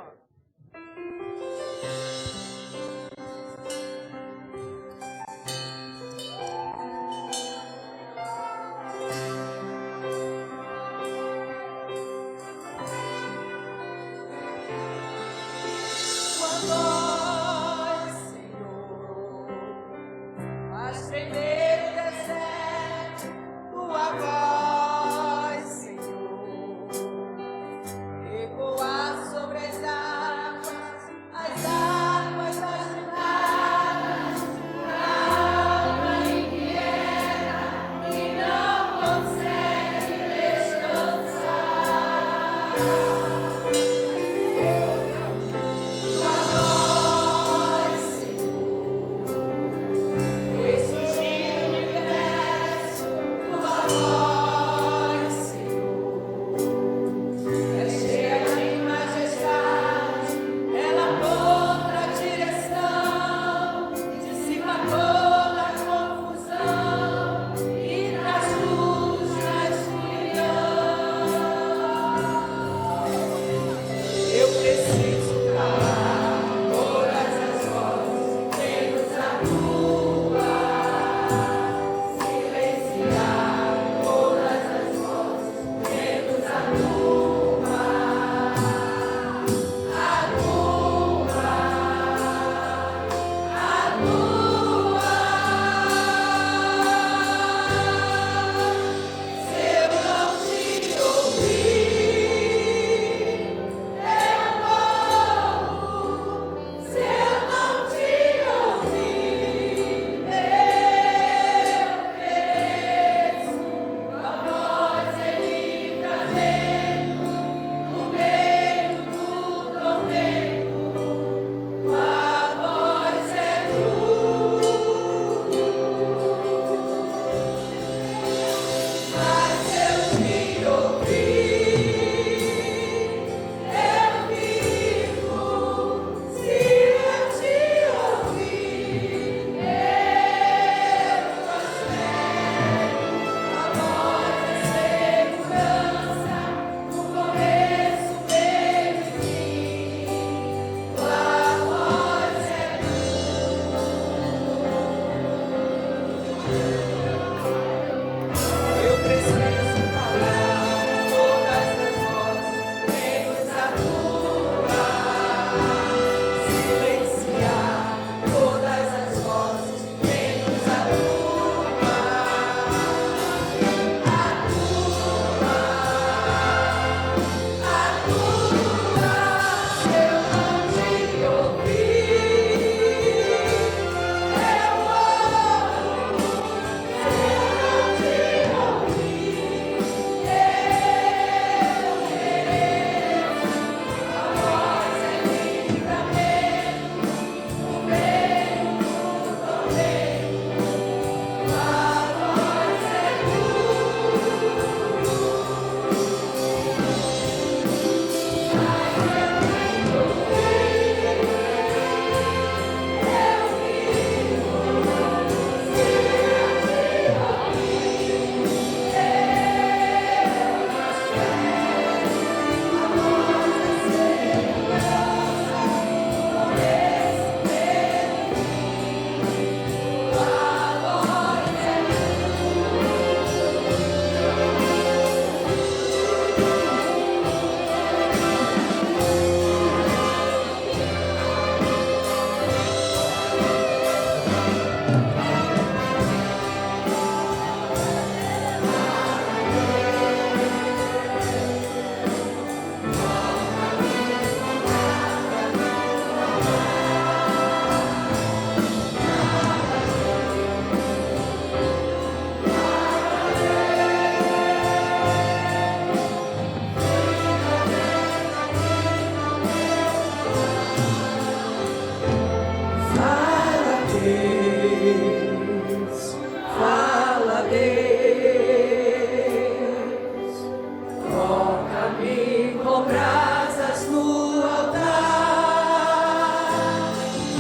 Fala-me com brasas no altar.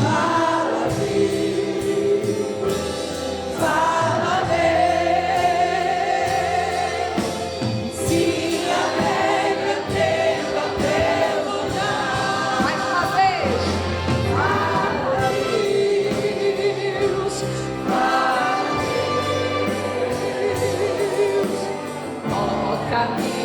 Fala-me, fala-me. Se alegra tempo ao teu lugar. Mais uma vez. Fala-me, Deus. Fala-me, Deus. Toca-me.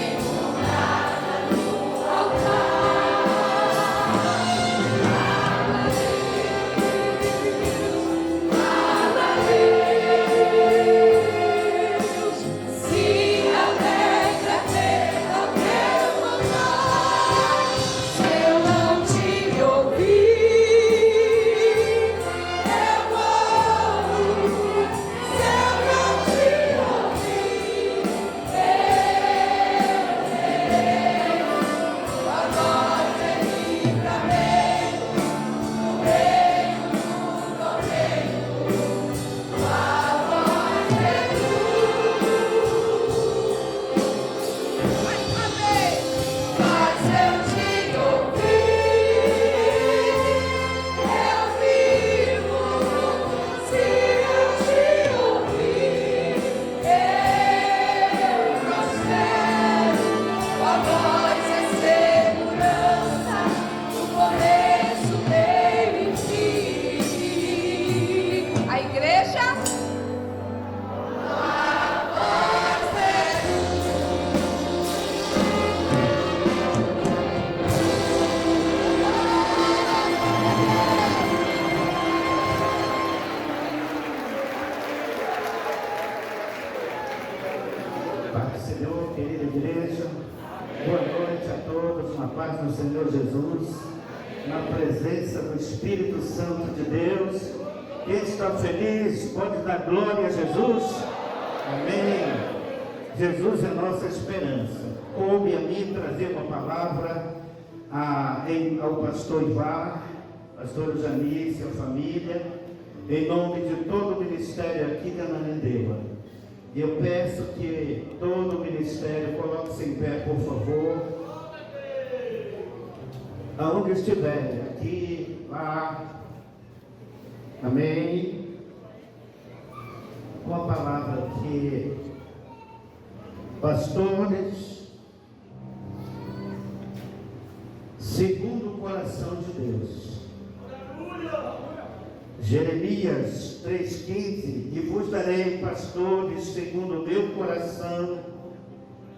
Paz do Senhor, querida igreja, boa noite a todos, na paz do Senhor Jesus, na presença do Espírito Santo de Deus. Quem está feliz pode dar glória a Jesus. Amém. Jesus é nossa esperança. Coube a mim trazer uma palavra ao pastor Ivar, pastor Janice, a família, em nome de todo o ministério aqui de Ananindeua. E eu peço que todo o ministério coloque-se em pé, por favor. Aonde estiver, aqui, lá. Amém. Com a palavra que pastores, segundo o coração de Deus. Jeremias 3,15: e vos darei pastores segundo o meu coração,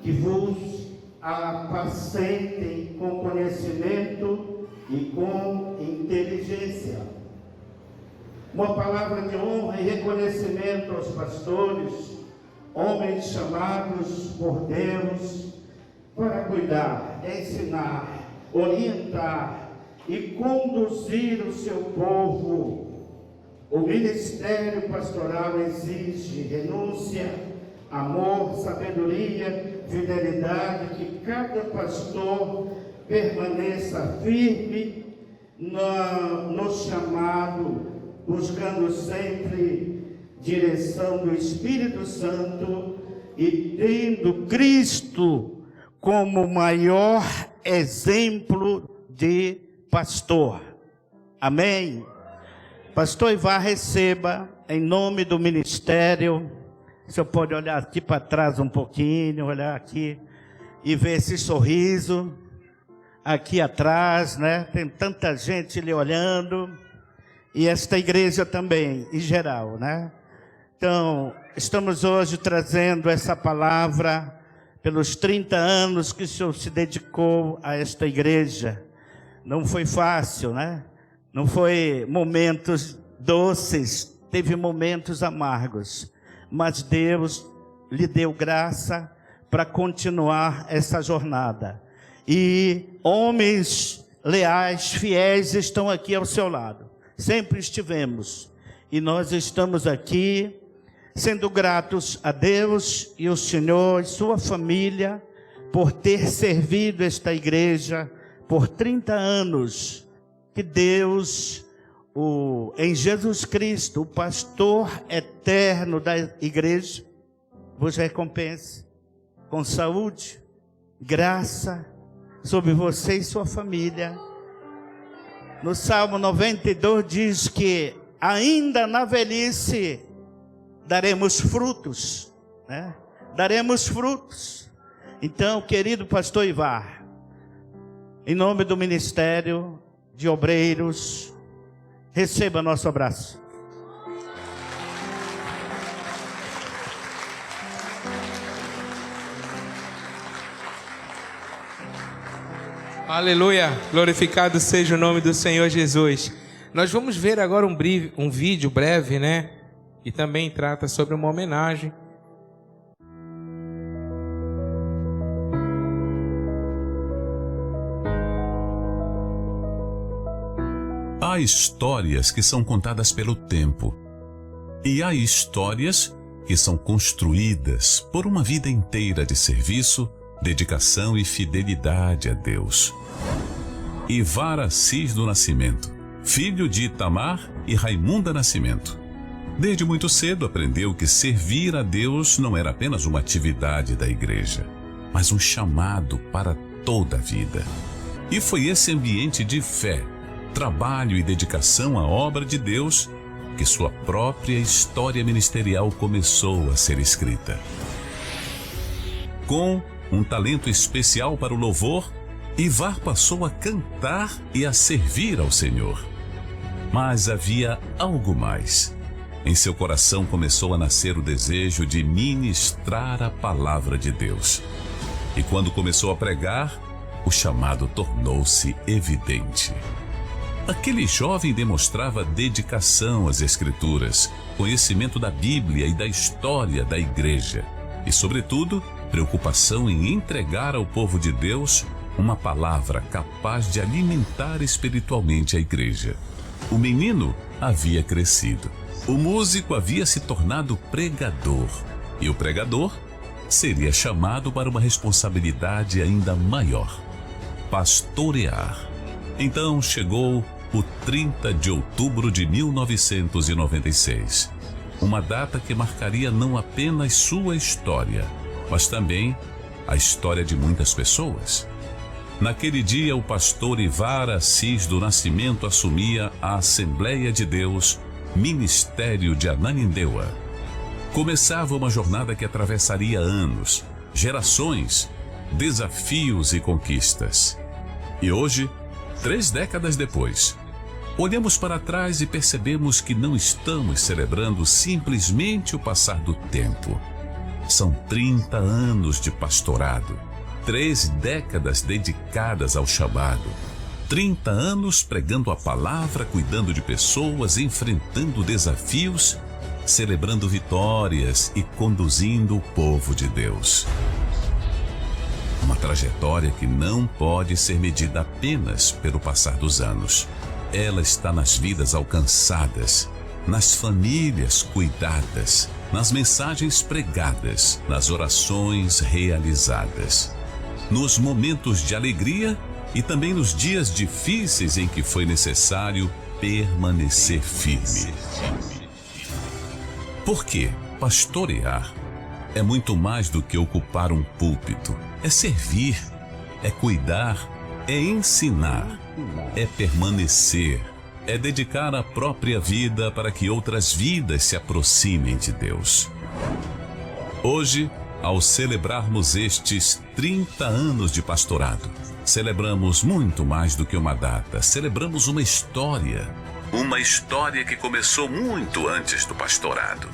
que vos apacentem com conhecimento e com inteligência. Uma palavra de honra e reconhecimento aos pastores, homens chamados por Deus para cuidar, ensinar, orientar e conduzir o seu povo. O ministério pastoral exige renúncia, amor, sabedoria, fidelidade, que cada pastor permaneça firme no chamado, buscando sempre direção do Espírito Santo e tendo Cristo como o maior exemplo de pastor. Amém? Pastor Ivar, receba em nome do ministério. O senhor pode olhar aqui para trás um pouquinho, olhar aqui e ver esse sorriso aqui atrás, né? Tem tanta gente lhe olhando, e esta igreja também, em geral, né? Então, estamos hoje trazendo essa palavra pelos 30 anos que o senhor se dedicou a esta igreja. Não foi fácil, né? Não foi momentos doces, teve momentos amargos, mas Deus lhe deu graça para continuar essa jornada. E homens leais, fiéis estão aqui ao seu lado. Sempre estivemos. E nós estamos aqui sendo gratos a Deus e o Senhor e sua família por ter servido esta igreja por 30 anos. Que Deus, em Jesus Cristo, o pastor eterno da igreja, vos recompense com saúde, graça sobre você e sua família. No Salmo 92 diz que ainda na velhice daremos frutos, né? Daremos frutos. Então, querido pastor Ivar, em nome do Ministério de Obreiros, receba nosso abraço. Aleluia, glorificado seja o nome do Senhor Jesus. Nós vamos ver agora um vídeo breve, né? Que também trata sobre uma homenagem. Há histórias que são contadas pelo tempo, e há histórias que são construídas por uma vida inteira de serviço, dedicação e fidelidade a Deus. Ivar Assis do Nascimento, filho de Itamar e Raimunda Nascimento. Desde muito cedo aprendeu que servir a Deus não era apenas uma atividade da igreja, mas um chamado para toda a vida. E foi esse ambiente de fé, trabalho e dedicação à obra de Deus que sua própria história ministerial começou a ser escrita. Com um talento especial para o louvor, Ivar passou a cantar e a servir ao Senhor. Mas havia algo mais. Em seu coração começou a nascer o desejo de ministrar a palavra de Deus. E quando começou a pregar, o chamado tornou-se evidente. Aquele jovem demonstrava dedicação às Escrituras, conhecimento da Bíblia e da história da igreja, e, sobretudo, preocupação em entregar ao povo de Deus uma palavra capaz de alimentar espiritualmente a igreja. O menino havia crescido. O músico havia se tornado pregador, e o pregador seria chamado para uma responsabilidade ainda maior: pastorear. Então chegou o 30 de outubro de 1996, uma data que marcaria não apenas sua história, mas também a história de muitas pessoas. Naquele dia, o pastor Ivar Assis do Nascimento assumia a Assembleia de Deus, Ministério de Ananindeua. Começava uma jornada que atravessaria anos, gerações, desafios e conquistas. E hoje, 3 décadas depois, olhamos para trás e percebemos que não estamos celebrando simplesmente o passar do tempo. São 30 anos de pastorado, 3 décadas dedicadas ao chamado, 30 anos pregando a palavra, cuidando de pessoas, enfrentando desafios, celebrando vitórias e conduzindo o povo de Deus. Uma trajetória que não pode ser medida apenas pelo passar dos anos. Ela está nas vidas alcançadas, nas famílias cuidadas, nas mensagens pregadas, nas orações realizadas, nos momentos de alegria e também nos dias difíceis em que foi necessário permanecer firme. Porque pastorear é muito mais do que ocupar um púlpito. É servir, é cuidar, é ensinar, é permanecer, é dedicar a própria vida para que outras vidas se aproximem de Deus. Hoje, ao celebrarmos estes 30 anos de pastorado, celebramos muito mais do que uma data, celebramos uma história. Uma história que começou muito antes do pastorado.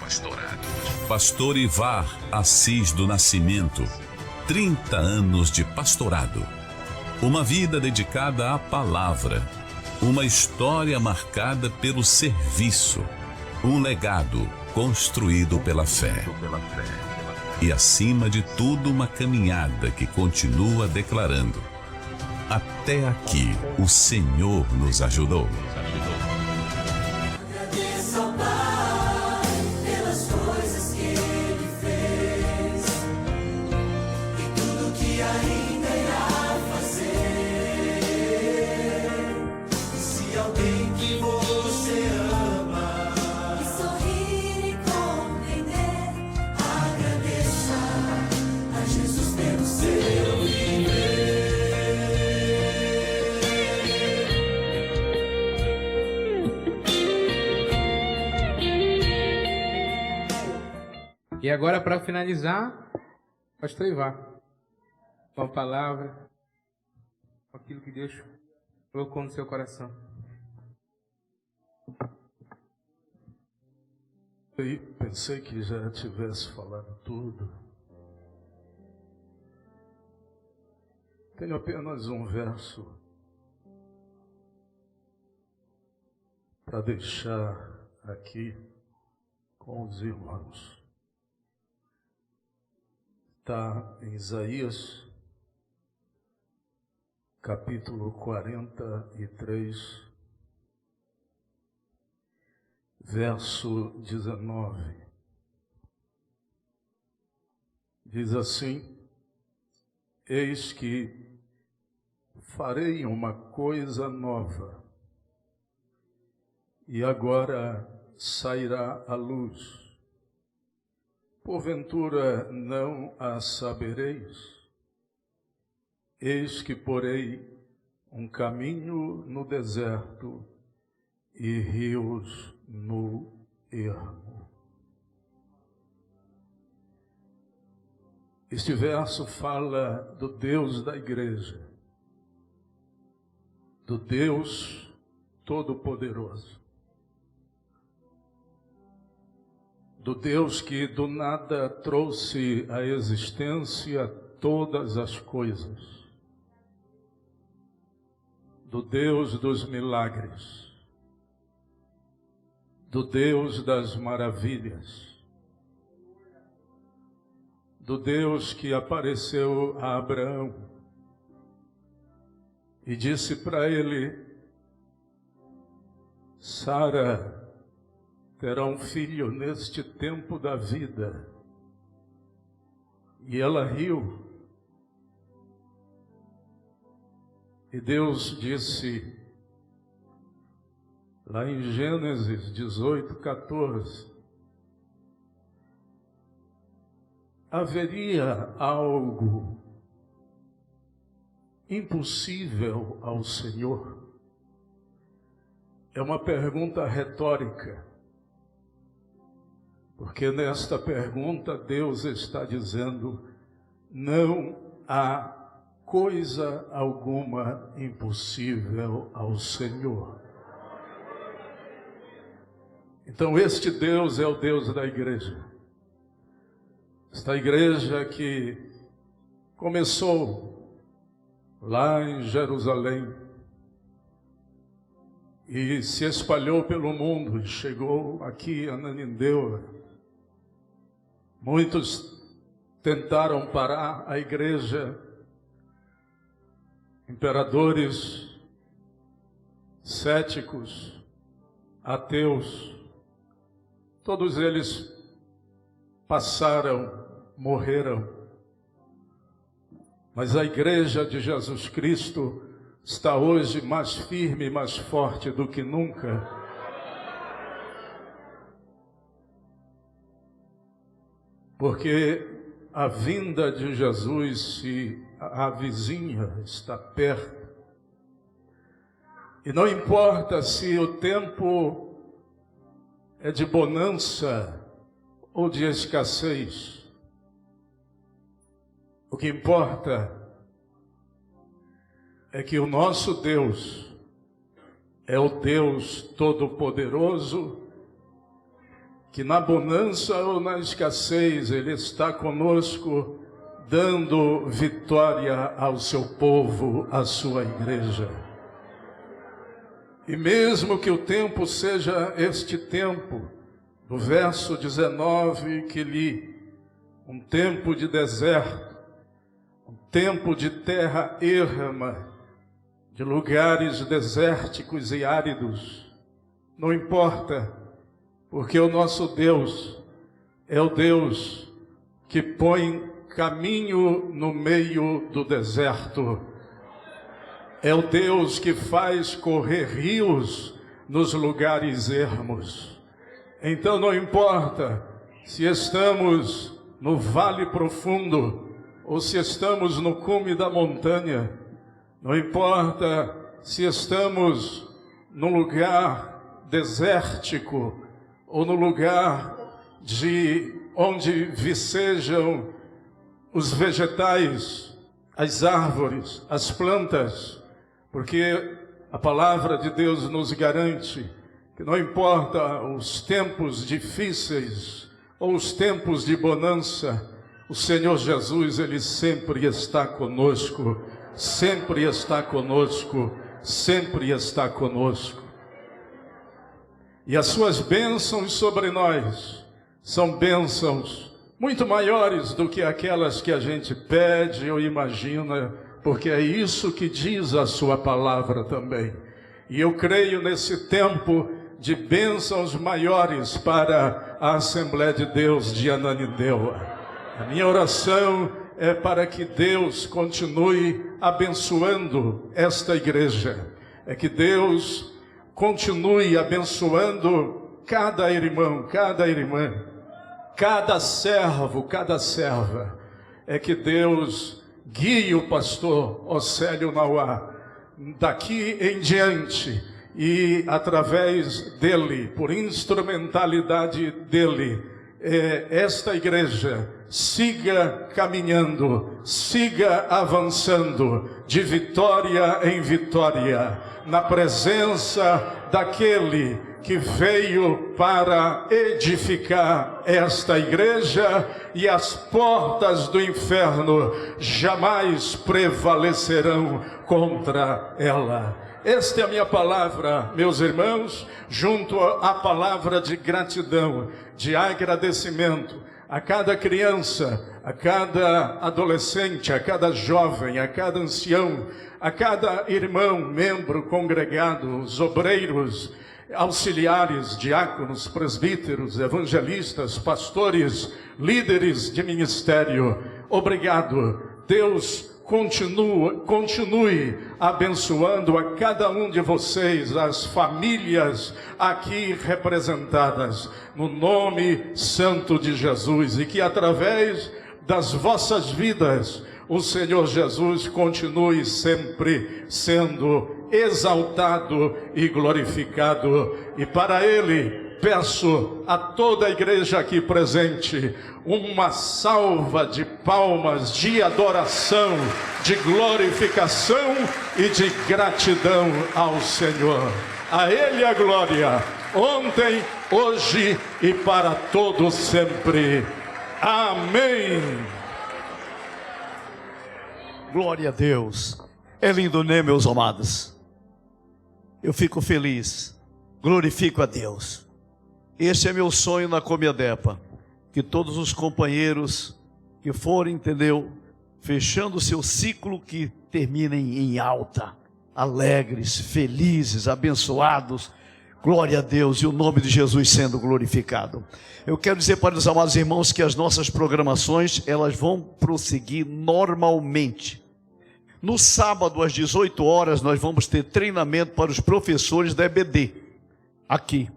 Pastor Ivar Assis do Nascimento, 30 anos de pastorado. Uma vida dedicada à palavra. Uma história marcada pelo serviço. Um legado construído pela fé. E acima de tudo, uma caminhada que continua declarando: até aqui o Senhor nos ajudou. Agradeço ao Pai pelas coisas que Ele fez e tudo que ainda irá fazer. E se alguém que você ama e sorrir e compreender, agradeça a Jesus pelo seu filho. E agora, para finalizar, pastor Ivar, com a palavra, com aquilo que Deus colocou no seu coração. Eu pensei que já tivesse falado tudo. Tenho apenas um verso para deixar aqui com os irmãos. Está em Isaías, capítulo 43, verso 19. Diz assim: eis que farei uma coisa nova, e agora sairá a luz. Porventura não a sabereis? Eis que porei um caminho no deserto e rios no ermo. Este verso fala do Deus da igreja, do Deus Todo-Poderoso, do Deus que do nada trouxe à existência todas as coisas, do Deus dos milagres, do Deus das maravilhas, do Deus que apareceu a Abraão e disse para ele: Sara terá um filho neste tempo da vida. E ela riu. E Deus disse, lá em Gênesis 18:14, haveria algo impossível ao Senhor? É uma pergunta retórica, porque nesta pergunta Deus está dizendo: não há coisa alguma impossível ao Senhor. Então este Deus é o Deus da igreja. Esta igreja que começou lá em Jerusalém e se espalhou pelo mundo e chegou aqui a Ananindeua. Muitos tentaram parar a igreja, imperadores, céticos, ateus, todos eles passaram, morreram. Mas a igreja de Jesus Cristo está hoje mais firme e mais forte do que nunca. Porque a vinda de Jesus se avizinha, está perto. E não importa se o tempo é de bonança ou de escassez. O que importa é que o nosso Deus é o Deus Todo-Poderoso, que na bonança ou na escassez Ele está conosco, dando vitória ao seu povo, à sua igreja. E mesmo que o tempo seja este tempo, do verso 19 que li, um tempo de deserto, um tempo de terra erma, de lugares desérticos e áridos, não importa, porque o nosso Deus é o Deus que põe caminho no meio do deserto. É o Deus que faz correr rios nos lugares ermos. Então não importa se estamos no vale profundo ou se estamos no cume da montanha. Não importa se estamos num lugar desértico ou no lugar onde vicejam os vegetais, as árvores, as plantas, porque a palavra de Deus nos garante que não importa os tempos difíceis ou os tempos de bonança, o Senhor Jesus, Ele sempre está conosco, sempre está conosco, sempre está conosco. E as suas bênçãos sobre nós são bênçãos muito maiores do que aquelas que a gente pede ou imagina, porque é isso que diz a sua palavra também. E eu creio nesse tempo de bênçãos maiores para a Assembleia de Deus de Ananindeua. A minha oração é para que Deus continue abençoando esta igreja, é que Deus continue abençoando cada irmão, cada irmã, cada servo, cada serva, é que Deus guie o pastor Océlio Nauá daqui em diante, e através dele, por instrumentalidade dele, esta igreja siga caminhando, siga avançando de vitória em vitória, na presença daquele que veio para edificar esta igreja, e as portas do inferno jamais prevalecerão contra ela. Esta é a minha palavra, meus irmãos, junto à palavra de gratidão, de agradecimento a cada criança, a cada adolescente, a cada jovem, a cada ancião, a cada irmão, membro congregado, os obreiros, auxiliares, diáconos, presbíteros, evangelistas, pastores, líderes de ministério. Obrigado. Deus continue abençoando a cada um de vocês, as famílias aqui representadas, no nome santo de Jesus, e que através das vossas vidas o Senhor Jesus continue sempre sendo exaltado e glorificado. E para Ele peço a toda a igreja aqui presente uma salva de palmas, de adoração, de glorificação e de gratidão ao Senhor. A Ele a glória, ontem, hoje e para todos sempre. Amém. Glória a Deus. É lindo, né, meus amados? Eu fico feliz, glorifico a Deus. Este é meu sonho na Comiadepa, que todos os companheiros que forem, entendeu, fechando o seu ciclo, que terminem em alta, alegres, felizes, abençoados. Glória a Deus, e o nome de Jesus sendo glorificado. Eu quero dizer para os amados irmãos que as nossas programações, elas vão prosseguir normalmente. No sábado, às 18 horas, nós vamos ter treinamento para os professores da EBD, aqui.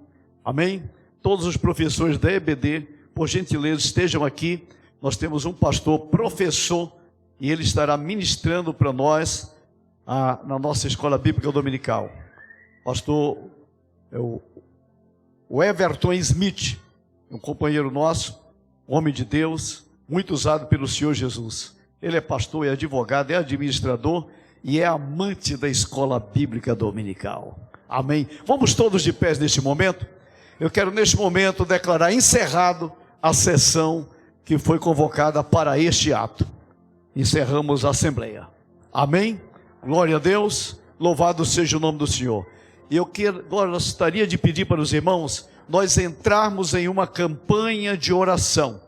Amém? Todos os professores da EBD, por gentileza, estejam aqui. Nós temos um pastor professor, e ele estará ministrando para nós na nossa escola bíblica dominical. Pastor o Everton Smith, um companheiro nosso, homem de Deus, muito usado pelo Senhor Jesus. Ele é pastor, é advogado, é administrador e é amante da escola bíblica dominical. Amém? Vamos todos de pés neste momento? Eu quero neste momento declarar encerrado a sessão que foi convocada para este ato. Encerramos a assembleia. Amém? Glória a Deus, louvado seja o nome do Senhor. E eu gostaria de pedir para os irmãos, nós entrarmos em uma campanha de oração.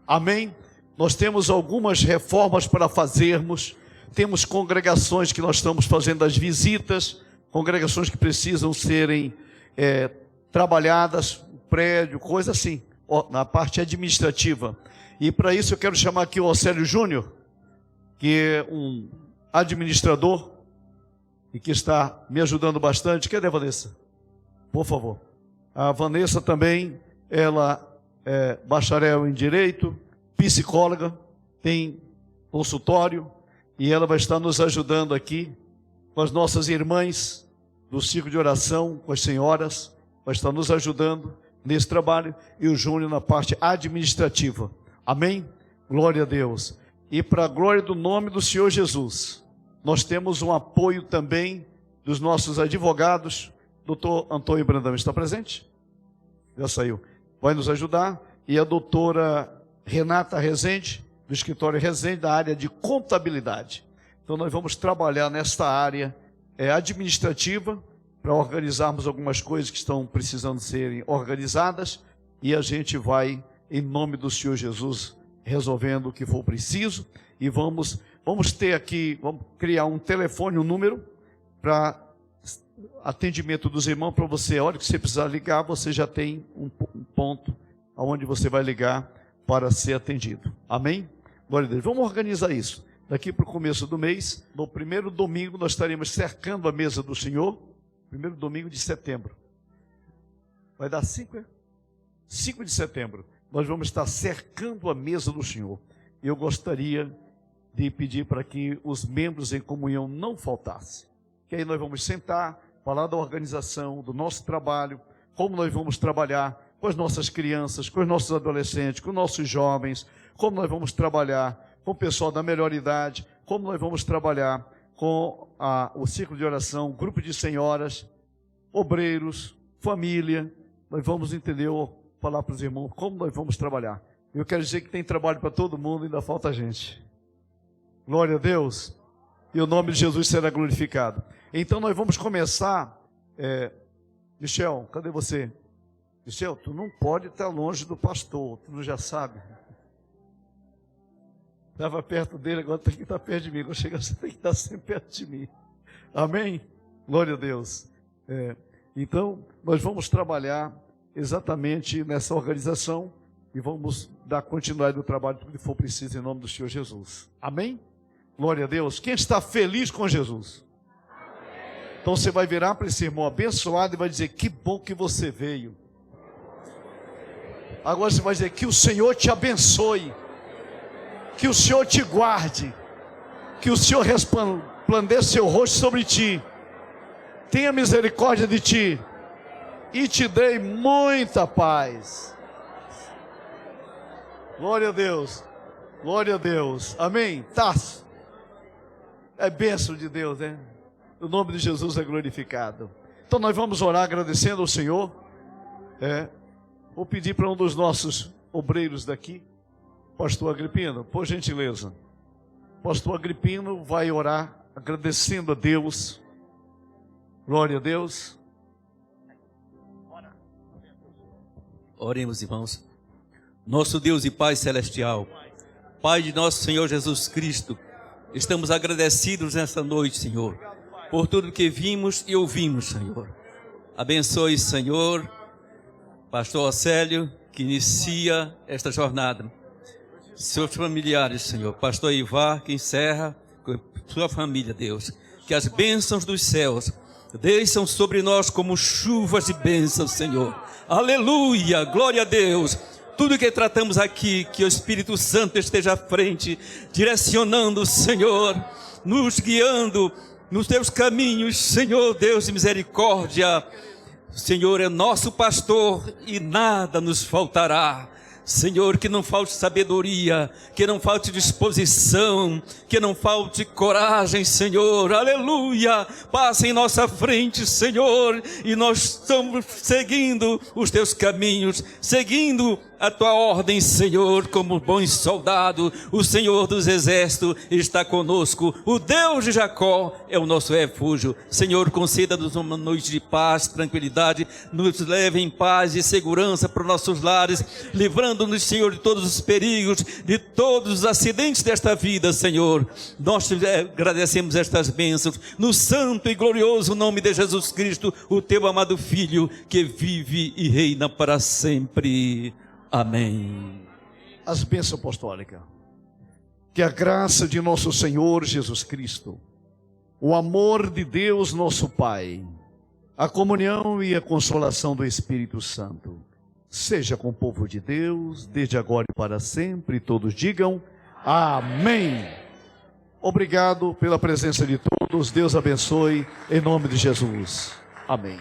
Amém? Nós temos algumas reformas para fazermos, temos congregações que nós estamos fazendo as visitas, congregações que precisam serem trabalhadas, prédio, coisa assim, na parte administrativa. E para isso eu quero chamar aqui o Océlio Júnior, que é um administrador e que está me ajudando bastante. Cadê a Vanessa? Por favor. A Vanessa também, ela é bacharel em Direito, psicóloga, tem consultório, e ela vai estar nos ajudando aqui com as nossas irmãs do círculo de oração, com as senhoras, vai estar nos ajudando nesse trabalho e o Júnior na parte administrativa. Amém? Glória a Deus. E para a glória do nome do Senhor Jesus, nós temos um apoio também dos nossos advogados. Doutor Antônio Brandão está presente? Já saiu. Vai nos ajudar. E a doutora Renata Rezende, do escritório Rezende, da área de contabilidade. Então nós vamos trabalhar nesta área administrativa, para organizarmos algumas coisas que estão precisando serem organizadas, e a gente vai, em nome do Senhor Jesus, resolvendo o que for preciso, e vamos ter aqui, vamos criar um telefone, um número, para atendimento dos irmãos, para você, a hora que você precisar ligar, você já tem um ponto aonde você vai ligar para ser atendido. Amém? Glória a Deus. Vamos organizar isso. Daqui para o começo do mês, no primeiro domingo, nós estaremos cercando a mesa do Senhor, primeiro domingo de setembro. Vai dar 5 de setembro. Nós vamos estar cercando a mesa do Senhor. Eu gostaria de pedir para que os membros em comunhão não faltassem. Que aí nós vamos sentar, falar da organização, do nosso trabalho, como nós vamos trabalhar com as nossas crianças, com os nossos adolescentes, com os nossos jovens, como nós vamos trabalhar com o pessoal da melhor idade, como nós vamos trabalhar com o círculo de oração, grupo de senhoras, obreiros, família. Nós vamos entender, falar para os irmãos como nós vamos trabalhar. Eu quero dizer que tem trabalho para todo mundo, ainda falta gente. Glória a Deus. E o nome de Jesus será glorificado. Então nós vamos começar. Michel, cadê você? Michel, tu não pode estar longe do pastor, tu não já sabe. Estava perto dele, agora tem que estar perto de mim. Quando chegar, você tem que estar sempre perto de mim. Amém? Glória a Deus. Então, nós vamos trabalhar exatamente nessa organização e vamos dar continuidade no trabalho que for preciso em nome do Senhor Jesus. Amém? Glória a Deus. Quem está feliz com Jesus? Amém. Então você vai virar para esse irmão abençoado e vai dizer: que bom que você veio. Agora você vai dizer: que o Senhor te abençoe. Que o Senhor te guarde, que o Senhor resplandeça seu rosto sobre ti, tenha misericórdia de ti e te dê muita paz. Glória a Deus, glória a Deus, amém? Tasso, é bênção de Deus, né? O nome de Jesus é glorificado. Então nós vamos orar agradecendo ao Senhor. Vou pedir para um dos nossos obreiros daqui, Pastor Agripino, por gentileza. Pastor Agripino vai orar agradecendo a Deus. Glória a Deus. Oremos, irmãos. Nosso Deus e Pai celestial, Pai de nosso Senhor Jesus Cristo, estamos agradecidos nesta noite, Senhor, por tudo que vimos e ouvimos, Senhor. Abençoe, Senhor, Pastor Océlio, que inicia esta jornada. Seus familiares, Senhor, Pastor Ivar, que encerra com sua família, Deus. Que as bênçãos dos céus desçam sobre nós como chuvas de bênçãos, Senhor. Aleluia, glória a Deus. Tudo que tratamos aqui, que o Espírito Santo esteja à frente, direcionando, Senhor, nos guiando nos teus caminhos, Senhor, Deus de misericórdia. O Senhor é nosso pastor e nada nos faltará. Senhor, que não falte sabedoria, que não falte disposição, que não falte coragem, Senhor, aleluia, passa em nossa frente, Senhor, e nós estamos seguindo os teus caminhos, seguindo a tua ordem, Senhor, como bom soldado. O Senhor dos exércitos está conosco, o Deus de Jacó é o nosso refúgio. Senhor, conceda-nos uma noite de paz, tranquilidade, nos leve em paz e segurança para os nossos lares, livrando-nos, Senhor, de todos os perigos, de todos os acidentes desta vida, Senhor. Nós te agradecemos estas bênçãos, no santo e glorioso nome de Jesus Cristo, o teu amado Filho, que vive e reina para sempre. Amém. As bênçãos apostólicas. Que a graça de nosso Senhor Jesus Cristo, o amor de Deus nosso Pai, a comunhão e a consolação do Espírito Santo, seja com o povo de Deus, desde agora e para sempre, e todos digam amém. Obrigado pela presença de todos, Deus abençoe, em nome de Jesus. Amém.